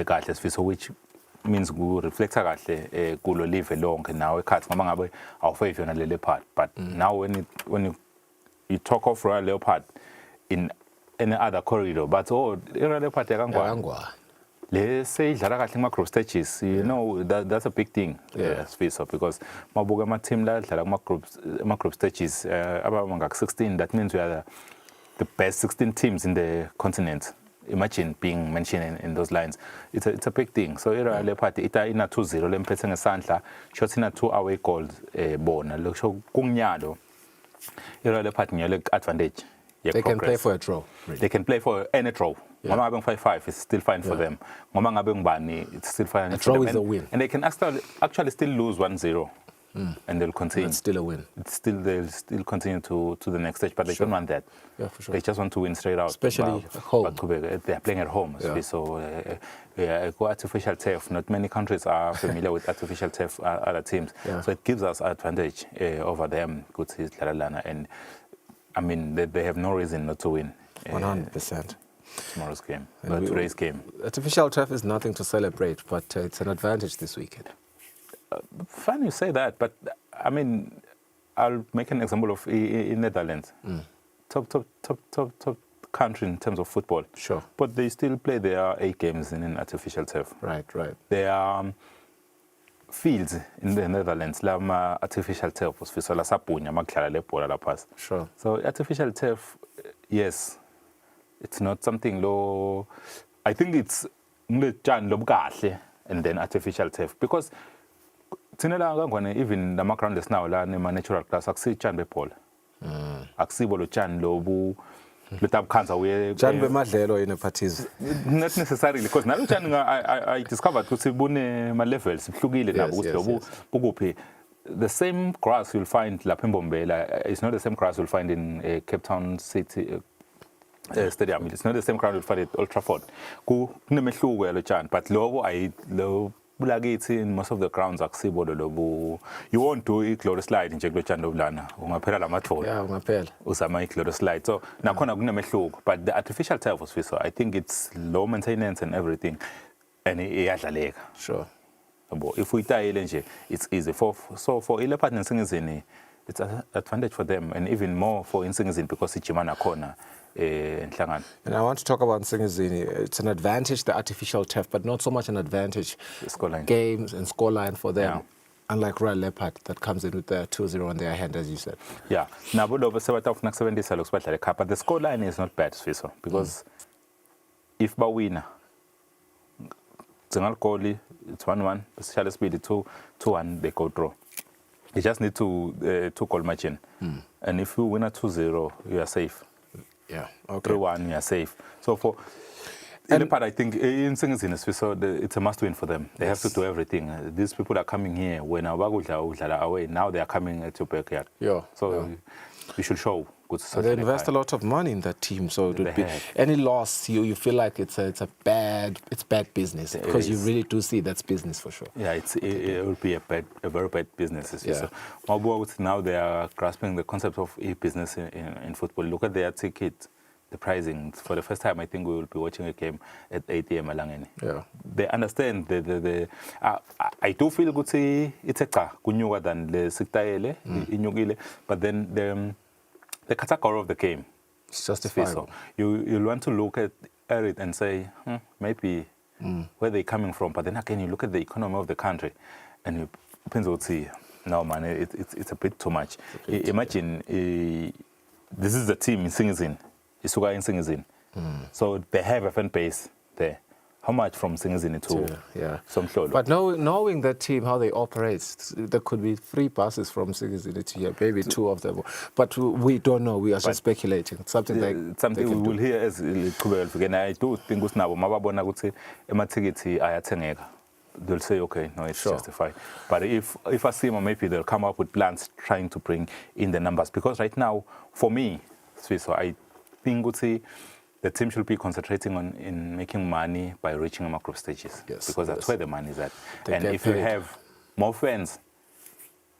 kahle sifiso, which means ku reflecta kahle kulo live lonke nawe ekhathi ngoba ngabe awufavor yona leli part. But now when you talk of Royal Leopard in any other corridor, but Royal Leopard yakangwa le seyidlala kahle kuma group stages, you know, that's a big thing. Yes, because mabuka ama team la dlala kuma group stages abamanga 16, that means we are the best 16 teams in the continent. Imagine being mentioned in those lines. It's a big thing. So Royal Leopard ita ina 2-0 lemphethe ngesandla, shots ina 2 away goals bona. Lokho kungyalo Royal Leopard ngiyele advantage. They can play for a draw. Really. They can play for any draw. Ngoma ngabe 5-5 is still fine for them. Ngoma ngabe ngubani, it's still fine. A draw is a win. And they can actually still lose 1-0. And they'll continue. It's still a win. They'll still continue to the next stage, but they don't want that. Yeah, for sure. They just want to win straight out. Especially at home. They are playing at home. Yeah. So artificial turf. Not many countries are familiar with artificial turf, other teams. Yeah. So it gives us advantage over them. And I mean, they have no reason not to win. 100%. Tomorrow's game, today's game. Artificial turf is nothing to celebrate, but it's an advantage this weekend. Fun you say that, but I mean, I'll make an example of in Netherlands. Top country in terms of football. Sure. But they still play their 8 games in an artificial turf. Right. There are fields in the Netherlands la artificial turf usifisa la sapunya makudlala lebhola lapha. Sure. So artificial turf, yes, it's not something low. I think it's ngilotshani lobukahle and then artificial turf, because thina la kangwane even the ground now la nema natural grass akusitshani bebhola. Akusibo lo tshani lobu lutabukhanza uye tshani bemadlelo yini Partizwe. Not necessarily, because nalo tshani I discovered ukuthi bune ma levels ihlukile nabo ukuthi lobu ukuphi. The same grass you'll find lapha eMbombela is not the same grass you'll find in Cape Town City Stadium. It's not the same ground you'll find at Old Trafford. Kunemehluko yalo tshani, but lobo in most of the grounds akusibo lobu. You won't do i-glory slide nje kulo tshani lobulana. Ungaphela lamathole. Yeah, ungaphela. Uzama i-glory slide. So nakhona kunemehluko, but the artificial turf so I think it's low maintenance and everything, and iyadlaleka. Sure. If we tie nje, it's easy for Leopard and Nsingizini, it's an advantage for them, and even more for Nsingizini because ijimana khona. And I want to talk about Nsingizini. It's an advantage, the artificial turf, but not so much an advantage. Scoreline. Games and scoreline for them. Unlike Royal Leopard that comes in with the 2-0 on their hand, as you said. Yeah. Now, but the scoreline is not bad, because if we win, it's 1-1, special speed 2-1, they go draw. You just need to goal margin. And if you win a 2-0, you are safe. Yeah, okay. 3-1, you are safe. So for Leopard, I think in Singizini, so it's a must-win for them. They have to do everything. These people are coming here. When away, now they are coming at your backyard. Yeah. So you should show good. So they invest a lot of money in that team. So it would be any loss, you feel like it's bad business, because you really do see that's business for sure. Yeah, it will be a very bad business. Yeah. So now they are grasping the concept of e-business in football. Look at their ticket. The pricing. For the first time, I think we will be watching a game at 8 a.m. Alangeni. Yeah. They understand I do feel good say it's a kunyuka than the Siktaele, inyugile, but then the category of the game. It's justifiable. So you want to look at it and say, maybe where they're coming from, but then again you look at the economy of the country and you depends what see. No man, it's a bit too much. Imagine this is the team in Singizin. Isuka in Singizin. So they have a fan base there. How much from Singizin to some Hlolo? But knowing that team, how they operate, there could be 3 buses from Singizin to here, maybe 2 of them. But we don't know. We are just speculating. Something we will hear as again. I do think it's now. Mababona gutse ematiketi ayathengeka. They'll say, okay, no, it's justified. But if I see maybe they'll come up with plans trying to bring in the numbers. Because right now, for me, so I think the team should be concentrating in making money by reaching the group stages. Yes, because that's where the money is at. And if paid. you have more fans,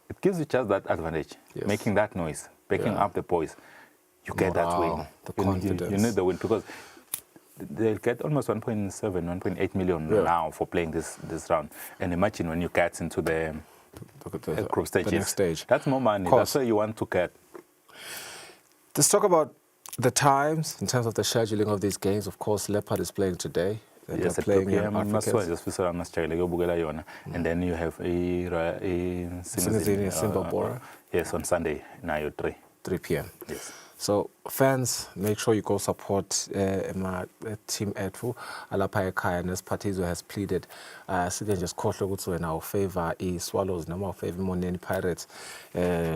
it gives you just that advantage. Yes. Making that noise, backing up the boys, you get that win. The confidence. You need the win because they'll get almost 1.7, 1.8 million now for playing this round. And imagine when you get into the group stages. The next stage. That's more money. That's where you want to get. Let's talk about the times, in terms of the scheduling of these games. Of course, Leopard is playing today. Yes, at 2 p.m. And then you have a Simba Bora. Yes, on Sunday, 3 p.m. Yes. So fans, make sure you go support team ethu alapha ekhaya, and as Partizo has pleaded, sike nje sikhohle ukuthi wena ufavor i-Swallows noma ufavor iMoneni Pirates,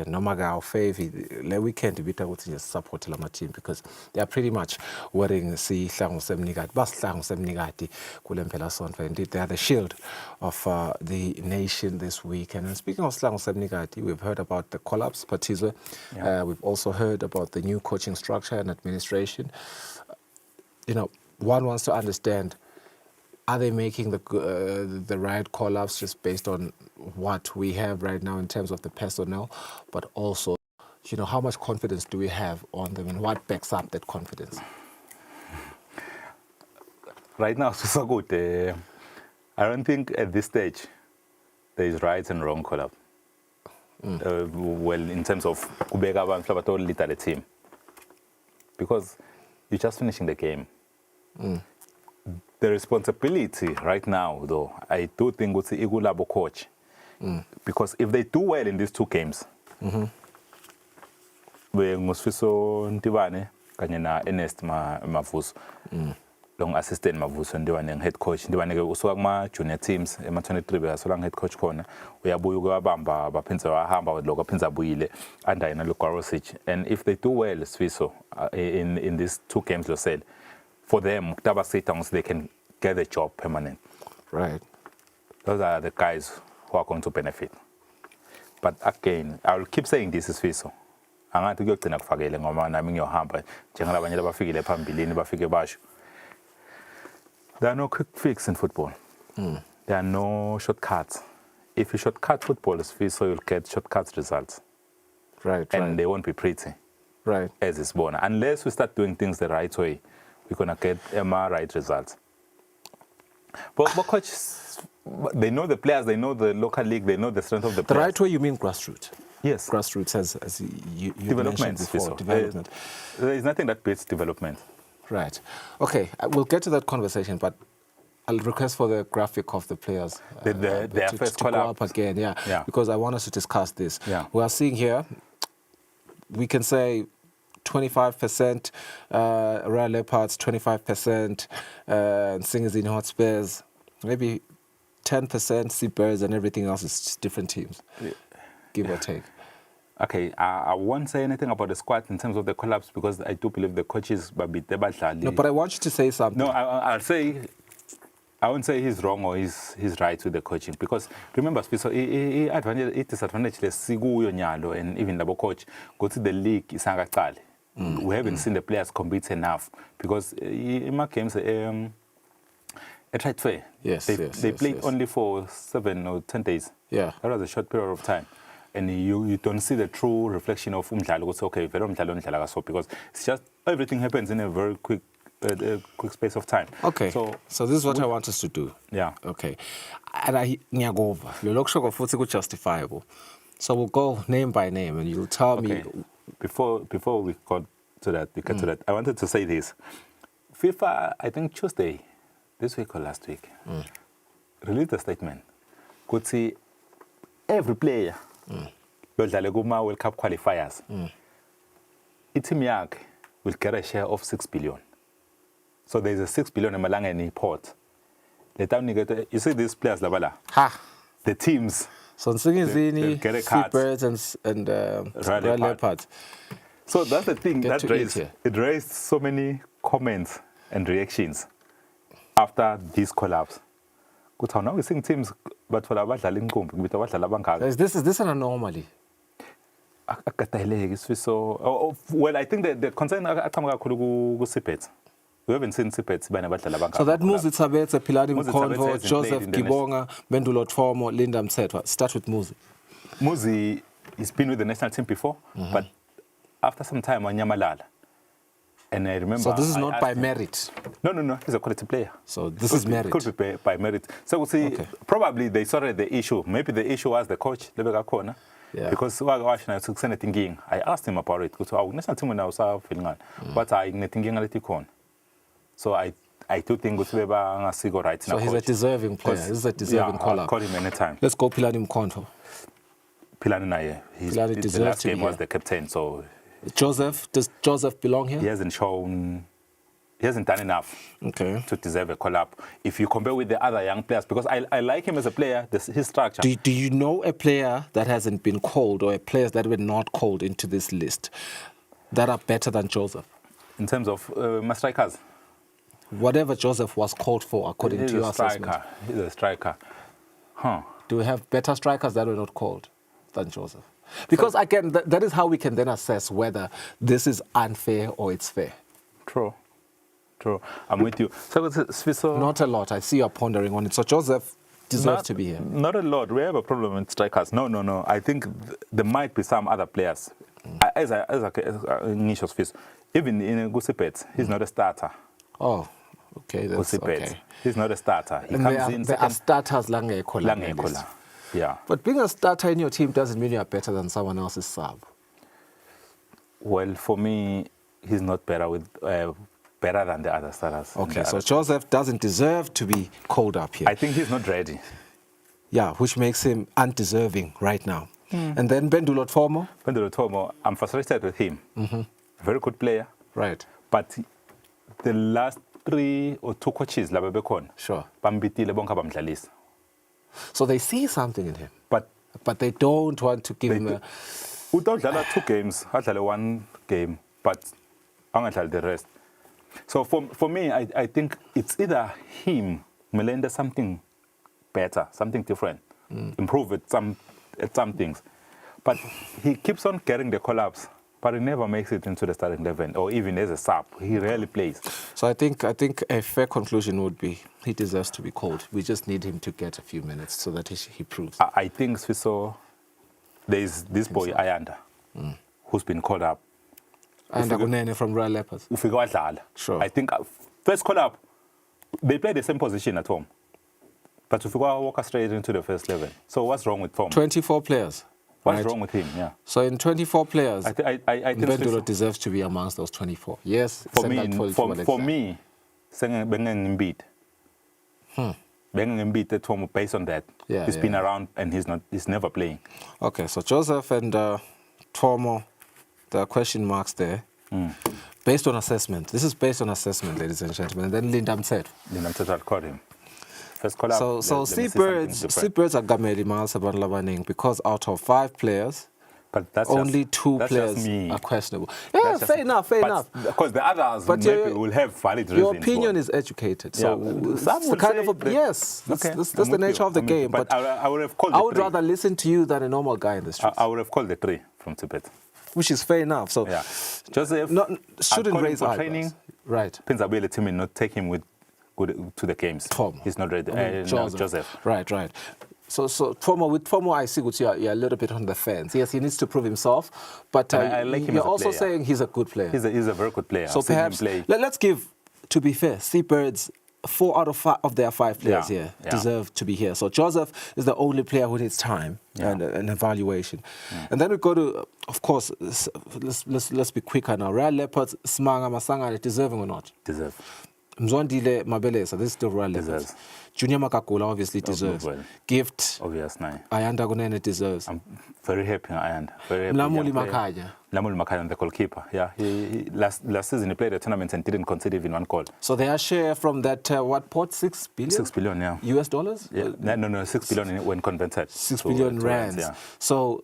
noma ka ufavor le weekend ibita ukuthi nje support lama team, because they are pretty much wearing sihlangu semnikati, basihlangu semnikati kule mpelasonto. Indeed, they are the shield of the nation this week. And speaking of sihlangu semnikati, we've heard about the collapse, Partizo. We've also heard about the new coaching structure and administration. One wants to understand, are they making the right call-ups just based on what we have right now in terms of the personnel, but also, how much confidence do we have on them and what backs up that confidence? Right now, so good. I don't think at this stage there is right and wrong call-up. Well, in terms of kubeka abantu abatoli lead the team, because you're just finishing the game. The responsibility right now, though, I do think it's Igulabo coach, because if they do well in these 2 games, we Musfiso Ndivane kanye na Ernest Mavuso, long assistant Mavuso Ndivane head coach Ndivane usuka kuma junior teams ema 23 beyasola head coach khona uyabuya ukubamba baphinza bahamba lokho aphinza abuyile under yena Lugarosic. And if they do well Sfiso in these 2 games you said, for them they can get the job permanent. Right. Those are the guys who are going to benefit. But again, I will keep saying this is Sfiso. Angathi kuyogcina kufakele ngoba nami ngiyohamba njengalabanye labafikile phambilini bafike basho. There are no quick fix in football. There are no shortcuts. If you shortcut football, so you'll get shortcut results. Right. And they won't be pretty. Right. As it's born. Unless we start doing things the right way, we're going to get right results. But coach, they know the players, they know the local league, they know the strength of the players. The right way, you mean grassroots? Yes. Grassroots, as you mentioned before. Development. There is nothing that beats development. Right. Okay, we'll get to that conversation, but I'll request for the graphic of the players. Their first to go up again, because I want us to discuss this. We are seeing here, we can say 25% Royal Leopards, 25% Singizini Hotspurs, maybe 10% Seabirds, and everything else is just different teams. give or take. Okay, I won't say anything about the squad in terms of the collapse because I do believe the coaches No, but I want you to say something. No, I'll say, I won't say he's wrong or he's right with the coaching because remember, so disadvantage lesikuyo nyalo and even the coach go to the league isangaqali. We haven't seen the players compete enough because in my games they tried fair. Yes, they played only for 7 or 10 days. Yeah, that was a short period of time. And you don't see the true reflection of umdlalo. Okay, because it's just everything happens in a very quick space of time. Okay. So this is what I want us to do. Yeah. Okay. And ngiyagova. Justifiable. So we'll go name by name, and you'll tell me. Before we got to that, I wanted to say this. FIFA, I think Tuesday, this week or last week, released a statement. Could see every player. Bedlale kuma World Cup qualifiers. Team yakhe will get a share of 6 billion. So there's a 6 billion emalanga in pot. You see these players labala. The teams. So Nsingizini, Seabirds and Royal Leopards. So that's the thing that raised so many comments and reactions after this collapse. Now we're seeing teams, but for Is this an anomaly? So, well, I think the concern we haven't seen Sipets. So that Muzi Tsabetse, Pilani Mkonto, Joseph Gibonga, Bendulo Twomo, Linda Msetwa. Start with Muzi. Muzi has been with the national team before, but after some time on Nyamalala. And I remember. So this is not by merit? No. He's a quality player. So this is merit? Could be by merit. So we'll see, probably they sorted the issue. Maybe the issue was the coach, Lebega Kona. Yeah. Because I asked him about it. But I thinking so I do think it's right. So he's a deserving player. He's a deserving caller. I'll call him anytime. Let's go Pilani Mkonto. Pilani the last game was the captain. So Joseph, does Joseph belong here? He hasn't done enough to deserve a call-up. If you compare with the other young players, because I like him as a player, his structure. Do you know a player that hasn't been called or players that were not called into this list that are better than Joseph? In terms of my strikers? Whatever Joseph was called for, according to your assessment. He's a striker. Do we have better strikers that were not called than Joseph? Because again, that is how we can then assess whether this is unfair or it's fair. True. I'm with you. So not a lot. I see you're pondering on it. So Joseph deserves to be here. Not a lot. We have a problem with strikers. No. I think there might be some other players. As initial space, even in Gusipet, he's not a starter. Oh, okay. That's okay. He's not a starter. He comes in. There are starters Langekola. Yeah. But being a starter in your team doesn't mean you're better than someone else's sub. Well, for me, he's not better than the other starters. Okay, so Joseph doesn't deserve to be called up here. I think he's not ready. Yeah, which makes him undeserving right now. And then Bendulo Twomo, I'm frustrated with him. Very good player. Right. But the last 3 or 2 coaches, sure. So they see something in him, but they don't want to give him a... Without 2 games, I 1 game, but I'm the rest. So for me, I think it's either him, Melenda, something better, something different, improve at some things. But he keeps on getting the collapse, but he never makes it into the starting 11 or even as a sub. He rarely plays. So I think a fair conclusion would be he deserves to be called. We just need him to get a few minutes so that he proves. I think there's this boy Ayanda who's been called up. Ayanda Kunene from Royal Leopards. Sure. I think first call up, they play the same position at home. But if you go walk straight into the first 11. So what's wrong with Tom? 24 players. What's wrong with him? Yeah. So in 24 players, I think Bendulo deserves to be amongst those 24. Yes. For me, Embiid. Embiid at home based on that. Yeah, he's been around and he's never playing. Okay, so Joseph and Twomo, there are question marks there. Based on assessment. This is based on assessment, ladies and gentlemen. And then Linda Msetwa. Linda Msetwa called him. First call up. So Seabirds are Gameli Malasaban Labaning because out of 5 players, but that's only just, 2 that's players just me. are questionable. Yeah, fair enough. Because the others but maybe will have valid reasons. Your opinion is educated. So some will kind say of yes. That's the nature of the game. But I would have called I would rather listen to you than a normal guy in the streets. I would have called the 3 from Tibet. Which is fair enough. So yeah. Joseph shouldn't raise for training. Right. Pensabile team and not take him with to the games. Tom. He's not ready. Joseph. Right. So Tomo, I see what you're a little bit on the fence. Yes, he needs to prove himself, but I like him you're as a also player. saying he's a good player. He's a very good player. So perhaps let's give, to be fair, Seabirds 4 out of 5 of their 5 players here deserve to be here. So Joseph is the only player who needs time and an evaluation. And then we go to, of course, let's be quicker now. Royal Leopards, Smanga Masanga, deserving or not? Deserve. Mzwandile Mabeleza, this is the Royal Leopards. Junior Makakula obviously deserves. Gift. Obvious, Ayanda Gunene deserves. I'm very happy, Ayanda. Very happy. Mlamuli Makaya. Mlamuli Makaya, the goalkeeper. Yeah, he last season he played a tournament and didn't concede even 1 goal. So their share from that what port 6 billion? 6 billion, yeah. US dollars? Yeah. No, 6 billion when converted. 6 billion rands. Yeah. So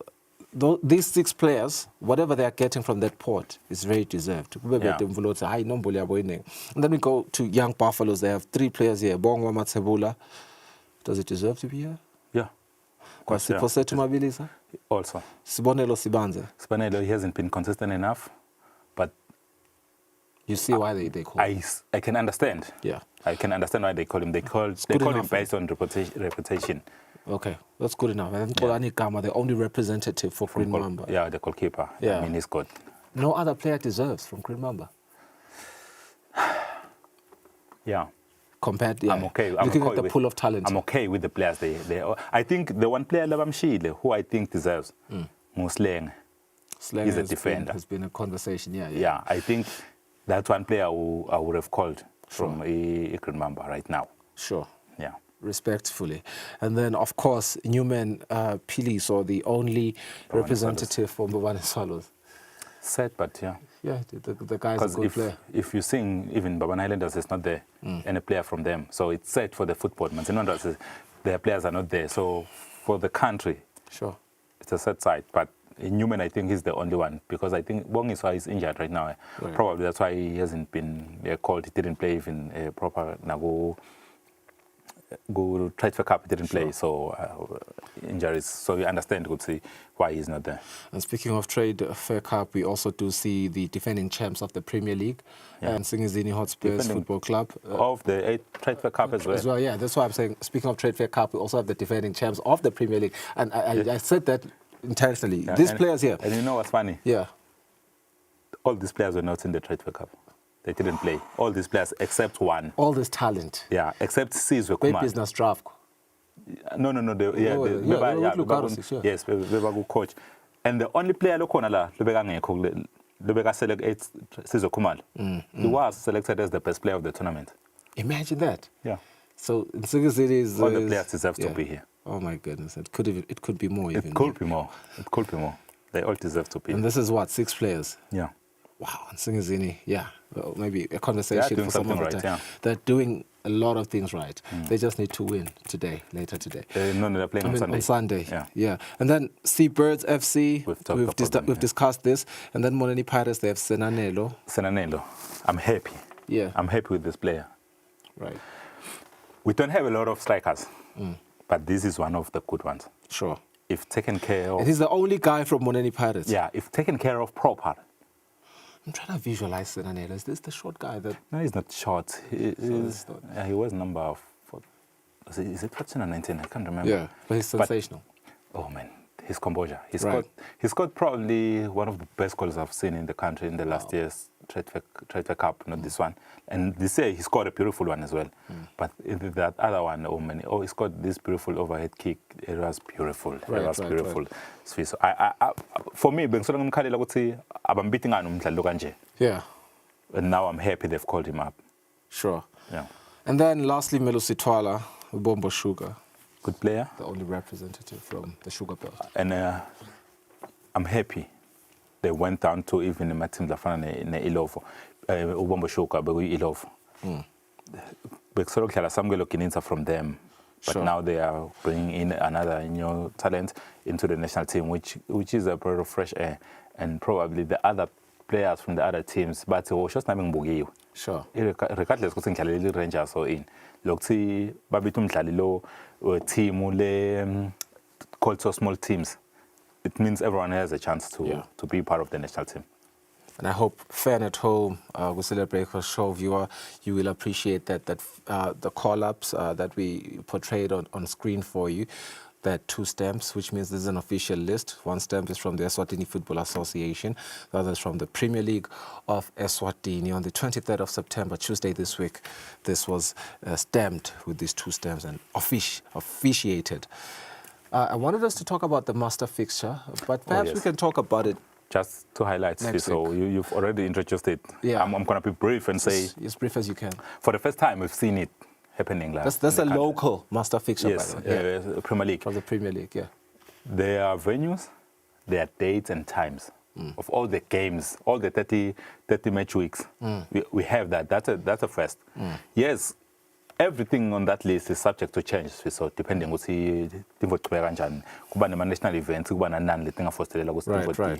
these 6 players, whatever they are getting from that port, is very deserved. Yeah. And then we go to Young Buffaloes. They have 3 players here. Bongwa Matsebula. Does it deserve to be here? Yeah. Kwasiposetu Mabilisa? Also. Sibonelo Sibanze? Sibonelo, he hasn't been consistent enough, but you see why they call him. I can understand. Yeah. I can understand why they call him. They call him based on reputation. Okay, that's good enough. And then the only representative for Green Mamba. Yeah, the goalkeeper. Yeah. I mean, he's good. No other player deserves from Green Mamba. Yeah. Compared, I'm okay. Looking at the pool of talent. I'm okay with the players. I think the one player, Labamshile, who I think deserves, Musleng. Sleng is a defender. Has been a conversation, Yeah, I think that's one player who I would have called from Green Mamba right now. Sure. Yeah. Respectfully. And then, of course, Newman Pilis, or the only representative for Mbabane Swallows. Sad, but yeah. Yeah, the guy's a good player. If you sing, even Babane Highlanders is not there, any player from them. So it's sad for the football. Their players are not there. So for the country, sure, it's a sad side. But Newman, I think, is the only one, because I think Bongiswa is injured right now. Right. Probably that's why he hasn't been called. He didn't play even proper Nago. Go trade for cup, didn't play, so injuries. So you understand, could see why he's not there. And speaking of trade fair cup, we also do see the defending champs of the Premier League and Singizini Hotspurs Football Club of the trade fair cup as well. Yeah, that's why I'm saying. Speaking of trade fair cup, we also have the defending champs of the Premier League, and I said that intentionally. Yeah, these players here. And you know what's funny? Yeah, all these players were not in the trade fair cup. They didn't play. All these players except one. All this talent. Yeah, except Sizwe Kumar. Business draft. No. Yes, Beba coach. And the only player lokona Lubega selected Sizwe Kumar. He was selected as the best player of the tournament. Imagine that. Yeah. So Nsingizini is all the players deserve to be here. Oh my goodness, it could be more. It could be more. They all deserve to be. And this is what, 6 players. Yeah. Wow, and Singizini, well, maybe a conversation for some other time. Yeah. They're doing a lot of things right. They just need to win later today. No, they're playing on Sunday. On Sunday, yeah. And then Seabirds FC, we've discussed this. And then Moneni Pirates, they have Senanelo. I'm happy. Yeah. I'm happy with this player. Right. We don't have a lot of strikers, but this is one of the good ones. Sure. If taken care of... And he's the only guy from Moneni Pirates. Yeah, if taken care of proper. I'm trying to visualize Senanelo. Is this the short guy that... No, he's not short. He was number 4. Is it 14 or 19? I can't remember. Yeah, but he's sensational. Oh, man. His composure. He's got probably one of the best goals I've seen in the country in the last year's Trade Fair Cup, not this one. And this year he scored a beautiful one as well. But that other one, he scored this beautiful overhead kick. It was beautiful. Beautiful. So for me, yeah. And now I'm happy they've called him up. Sure. Yeah. And then lastly, Melusi Twala, Bombo Sugar. Good player. The only representative from the Sugar Belt. And I'm happy they went down to even the Matim Lafana in Ilovo. Ubombo Sugar, but we Ilovo. bekusolo Samuel Okininsa from them. But Sure. now they are bringing in another new talent into the national team, which is a breath of fresh air. And probably the other players from the other teams, but just naming Sure. Regardless ukuthi ngidlalele i-Rangers or in. Lokuthi babitha umdlali lo team le called so small teams. It means everyone has a chance to be part of the national team. And I hope fan at home, Kusile Breakfast Show viewer, you will appreciate that the call-ups that we portrayed on screen for you, that 2 stamps, which means this is an official list. 1 stamp is from the Eswatini Football Association. The other is from the Premier League of Eswatini. On the 23rd of September, Tuesday this week, this was stamped with these 2 stamps and officiated. I wanted us to talk about the master fixture, but perhaps we can talk about it. Just to highlight, so you've already introduced it. Yeah. I'm going to be brief and say... As brief as you can. For the first time, we've seen it happening. That's a local master fixture, yes, by the way. Premier League. From the Premier League, yeah. There are venues, there are dates and times of all the games, all the 30 match weeks. We have that. That's a first. Yes, everything on that list is subject to change. So depending on the national events, right.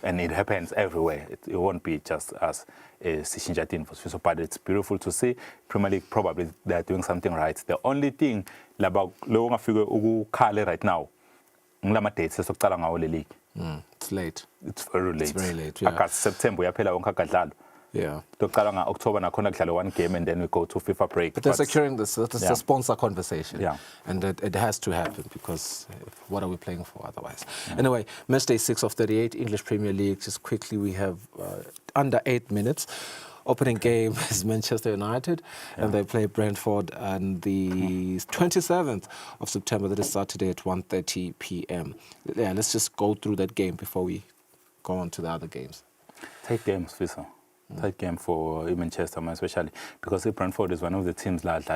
And it happens everywhere. It won't be just as Sishinjatin. But it's beautiful to see. Premier League, probably they're doing something right. The only thing about right now, it's late. It's very late. It's very late, yeah. September, yeah. October, 1 game, and then we go to FIFA break. But they're securing this. That's a sponsor conversation. Yeah. And it has to happen because what are we playing for otherwise? Anyway, match day 6 of 38, English Premier League. Just quickly, we have under 8 minutes. Opening game is Manchester United, and they play Brentford on the 27th of September. That is Saturday at 1:30 p.m. Yeah, let's just go through that game before we go on to the other games. Tight games, Fisa. Tight game for Manchester, especially because Brentford is one of the teams that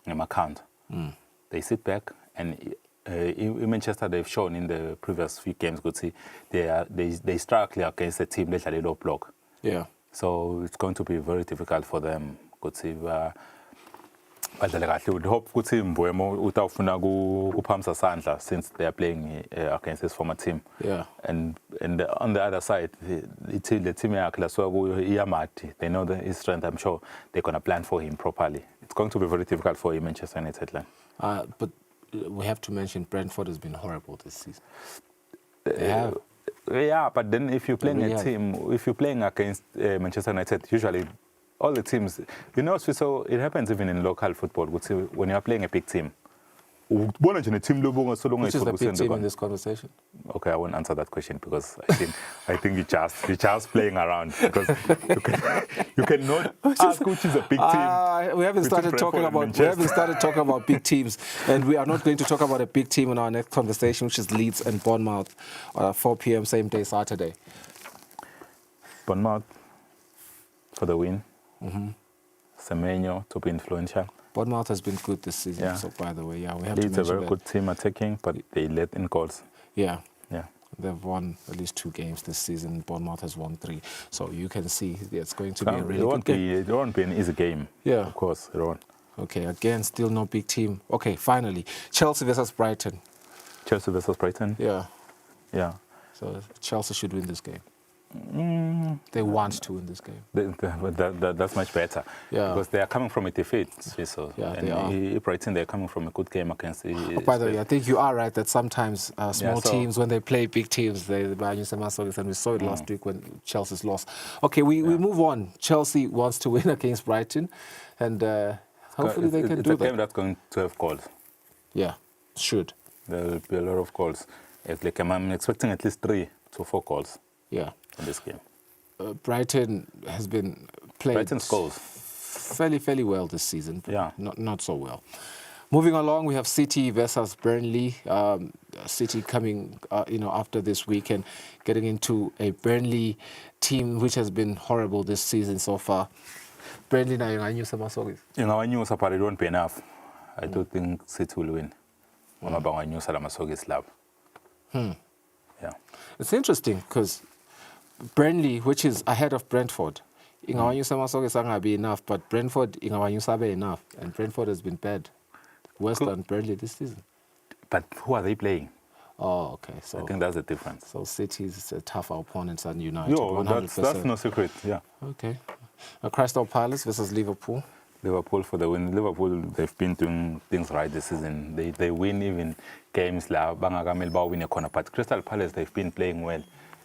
account. They sit back, and in Manchester they've shown in the previous few games, they struggle against a team that low block. Yeah. So it's going to be very difficult for them. We would hope since they are playing against his former team. Yeah. And on the other side, the team they know his strength. I'm sure they're going to plan for him properly. It's going to be very difficult for Manchester United. But we have to mention Brentford has been horrible this season. They have. Yeah, but then if you're playing if you're playing against Manchester United, usually all the teams, so it happens even in local football. When you're playing a big team, which is the big team in this conversation? Okay, I won't answer that question because I think you're just playing around because you cannot ask which is a big team. We haven't started talking about big teams, and we are not going to talk about a big team in our next conversation, which is Leeds and Bournemouth, 4 p.m. same day Saturday. Bournemouth for the win. Semenyo to be influential. Bournemouth has been good this season, so by the way, we have Leeds to mention a very good team attacking, but they let in goals. Yeah. Yeah. They've won at least 2 games this season. Bournemouth has won 3. So you can see it's going to be a really good game. It won't be an easy game. Yeah. Of course, it won't. Okay, again, still no big team. Okay, finally, Chelsea versus Brighton. Chelsea versus Brighton? Yeah. Yeah. So Chelsea should win this game. They want to win this game. That's much better. Yeah. Because they are coming from a defeat. So, yeah, they are. Brighton, they're coming from a good game against by the way, I think you are right that sometimes small teams, when they play big teams, they and we saw it last week when Chelsea's lost. Okay, we move on. Chelsea wants to win against Brighton, and hopefully they can do that. It's a game that's going to have goals. Yeah, should. There will be a lot of goals. I'm expecting at least 3 to 4 goals. Yeah. In this game. Brighton has been played Brighton's goals fairly well this season, but yeah. not so well. Moving along, we have City versus Burnley. City coming, after this weekend, getting into a Burnley team which has been horrible this season so far. Burnley now, I knew some masogis. It won't be enough. I don't think City will win. Yeah. It's interesting because Burnley, which is ahead of Brentford, ingawanyusa amasokisi angabi enough, but Brentford ingawanyusa abe enough, and Brentford has been bad, worse than Burnley this season. But who are they playing? Oh, okay. So I think that's the difference. So City is a tougher opponent than United. No, 100%. that's no secret. Yeah. Okay. Crystal Palace versus Liverpool. Liverpool for the win. Liverpool, they've been doing things right this season. They win even games la bangakameli bawine khona, but Crystal Palace, they've been playing well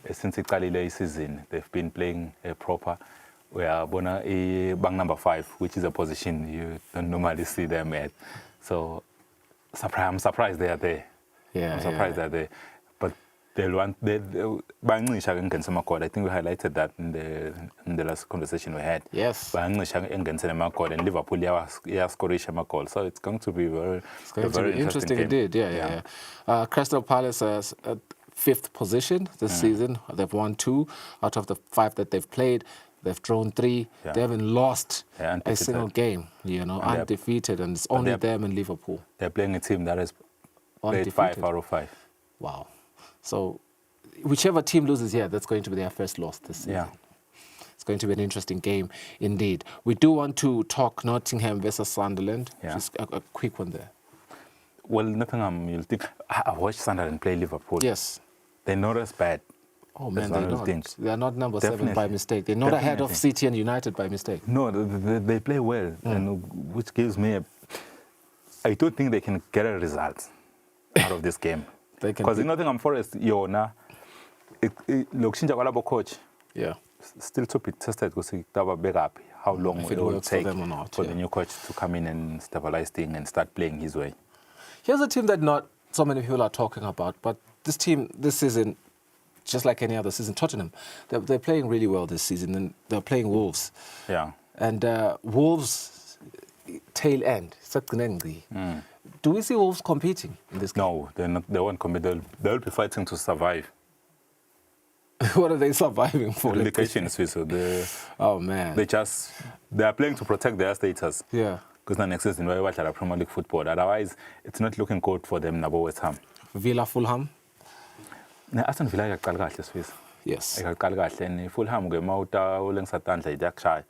since iqalile season. They've been playing proper. We are bang number 5, which is a position you don't normally see them at. So I'm surprised they are there. Yeah, I'm surprised they're there. But I think we highlighted that in the last conversation we had. Yes. And Liverpool goal. So it's going to be very interesting game. Indeed. Yeah. Crystal Palace is at 5th position this season. They've won 2 out of the 5 that they've played. They've drawn 3. Yeah. They haven't lost a single game. Undefeated, and it's only them and Liverpool. They're playing a team that has played 5 out of 5. Wow. So whichever team loses here, that's going to be their first loss this season. Yeah. It's going to be an interesting game indeed. We do want to talk Nottingham versus Sunderland. Yeah. Just a quick one there. Well, Nottingham, you'll think, I watched Sunderland play Liverpool. Yes. They're not as bad. Oh, man, they're not. They're not number 7 by mistake. They're not ahead of City and United by mistake. No, they play well, and which gives me I don't think they can get a result out of this game. Because in Nottingham Forest, coach, yeah, still to be tested because how long it will take for the new coach to come in and stabilize things and start playing his way. Here's a team that not so many people are talking about, but this team this season, just like any other season, Tottenham, they're playing really well this season, and they're playing Wolves. Yeah. And Wolves tail end. Do we see Wolves competing in this game? No, they're not. They won't compete. They'll be fighting to survive. What are they surviving for? Relegation, so oh man, they are playing to protect their status. Yeah. Because the next season we watch our Premier League football. Otherwise, it's not looking good for them. Nabo West Ham. Villa, Fulham. Aston Villa iyaqala kahle Swiss. Yes. Iyaqala kahle and Fulham ke mawuta ulengisatandla iyakushaya.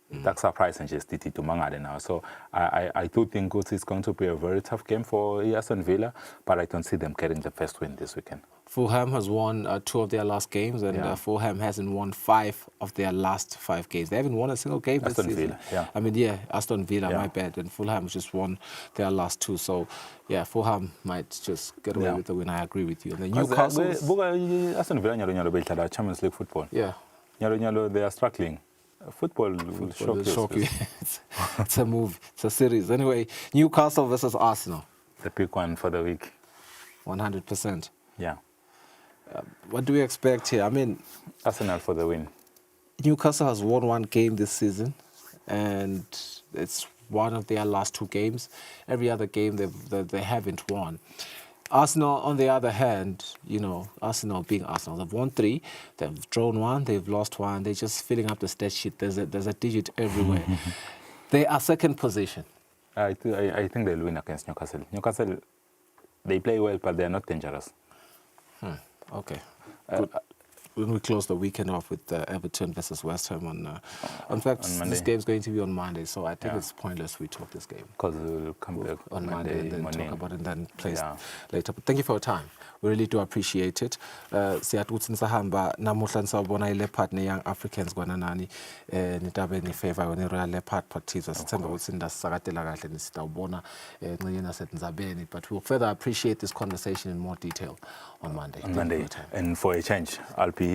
That's surprise and just to mangale now. So I do think it's going to be a very tough game for Aston Villa, but I don't see them getting the first win this weekend. Fulham has won 2 of their last games, and Fulham hasn't won 5 of their last 5 games. They haven't won a single game this season. Villa, yeah. I mean, Aston Villa, my bad, and Fulham just won their last 2. So, yeah, Fulham might just get away with the win. I agree with you. And the Newcastle, Aston Villa nyalo Champions League football. Yeah, nyalo they are struggling. Football will shock you. It's a move. It's a series. Anyway, Newcastle versus Arsenal. The big one for the week. 100%. Yeah. What do we expect here? I mean, Arsenal for the win. Newcastle has won 1 game this season, and it's one of their last 2 games. Every other game they haven't won. Arsenal, on the other hand, Arsenal being Arsenal, they've won 3, they've drawn 1, they've lost 1. They're just filling up the stat sheet. There's a digit everywhere. They are 2nd position. I think they'll win against Newcastle. Newcastle, they play well, but they're not dangerous. Okay. Good. When we close the weekend off with Everton versus West Ham in fact, this game's going to be on Monday, so I think it's pointless we talk this game. Because we'll come back on Monday and then morning. Talk about it and then play later. But thank you for your time. We really do appreciate it. Siyatutsi nisahamba namuhla nisawubona iLeopard neYoung Africans kwananani nitabe nifavor yona iRoyal Leopard Partizwa. Sithemba ukuthi ndasakatela kahle nisitawubona ncenye naseNdzabeni. But we'll further appreciate this conversation in more detail on Monday. On Monday. And for a change, I'll be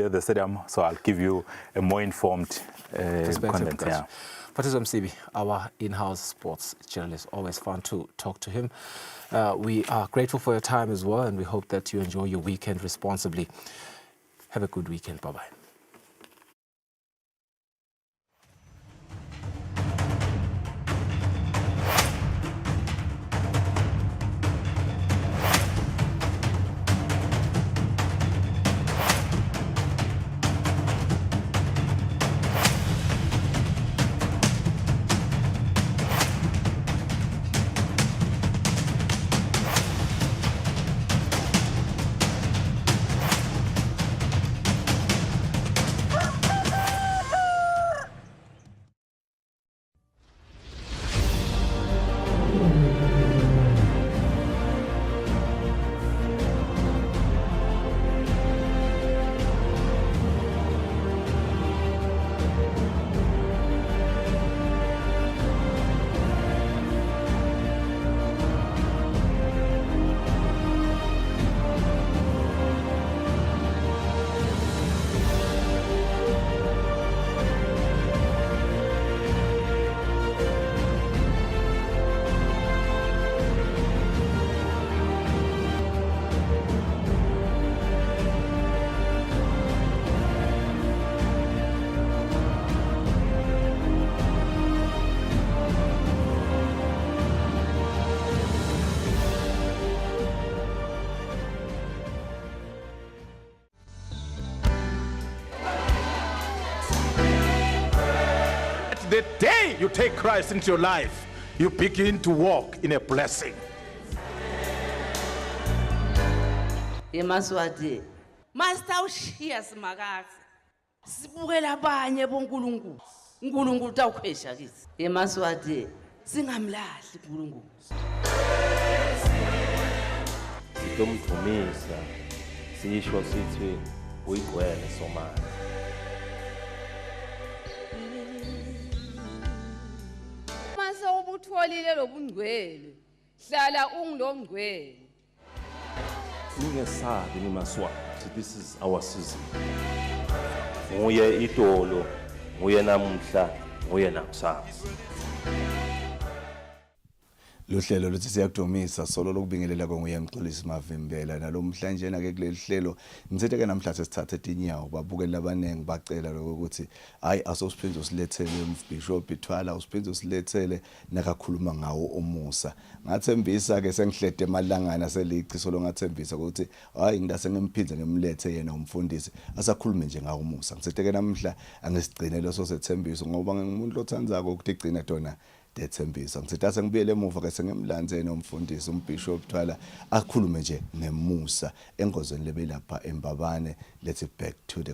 at the stadium, so I'll give you a more informed content. Yeah. Partizwa Msibi, our in-house sports journalist, always fun to talk to him. We are grateful for your time as well, and we hope that you enjoy your weekend responsibly. Have a good weekend. Bye-bye. the day you take Christ into your life, you begin to walk in a blessing. Emaswati Master ushiya simakazi sibukela abanye bonkulunkulu uNkulunkulu tawukhwesha kithi emaswati singamlahli uNkulunkulu sitomdumisa sisho sithi uyigwele somali mase ubutholile lobungcwele hlala ungilongcwele ningesabi nimaswati this is our season nguye idolo nguye namuhla nguye nakusasa Lohlelo luthi siyakudumisa solo lokubingelela konguye Mxolisi Mavimbela nalomhlanje na ke kuleli hlelo ngithethe ke namhla sesithathe etinyawo babukela abanengi bacela ukuthi hayi asosiphinde usilethele uMbishop Ithwala usiphinde usilethele nakakhuluma ngawo umusa ngathembisa ke sengihlede emalangana seliqiso lo ngathembisa ukuthi hayi ngidase ngimphindze ngimlethe yena umfundisi asakhulume nje ngawo umusa ngithethe ke namhla angisigcine leso sethembiso ngoba ngimuntu othandzako ukuthi igcina tona dethembisa ngithi sengibuyele emuva ke sengemlanze nomfundisi uMbishop Thwala akhulume nje ngemusa engozweni lebelapha eMbabane. Let's back to the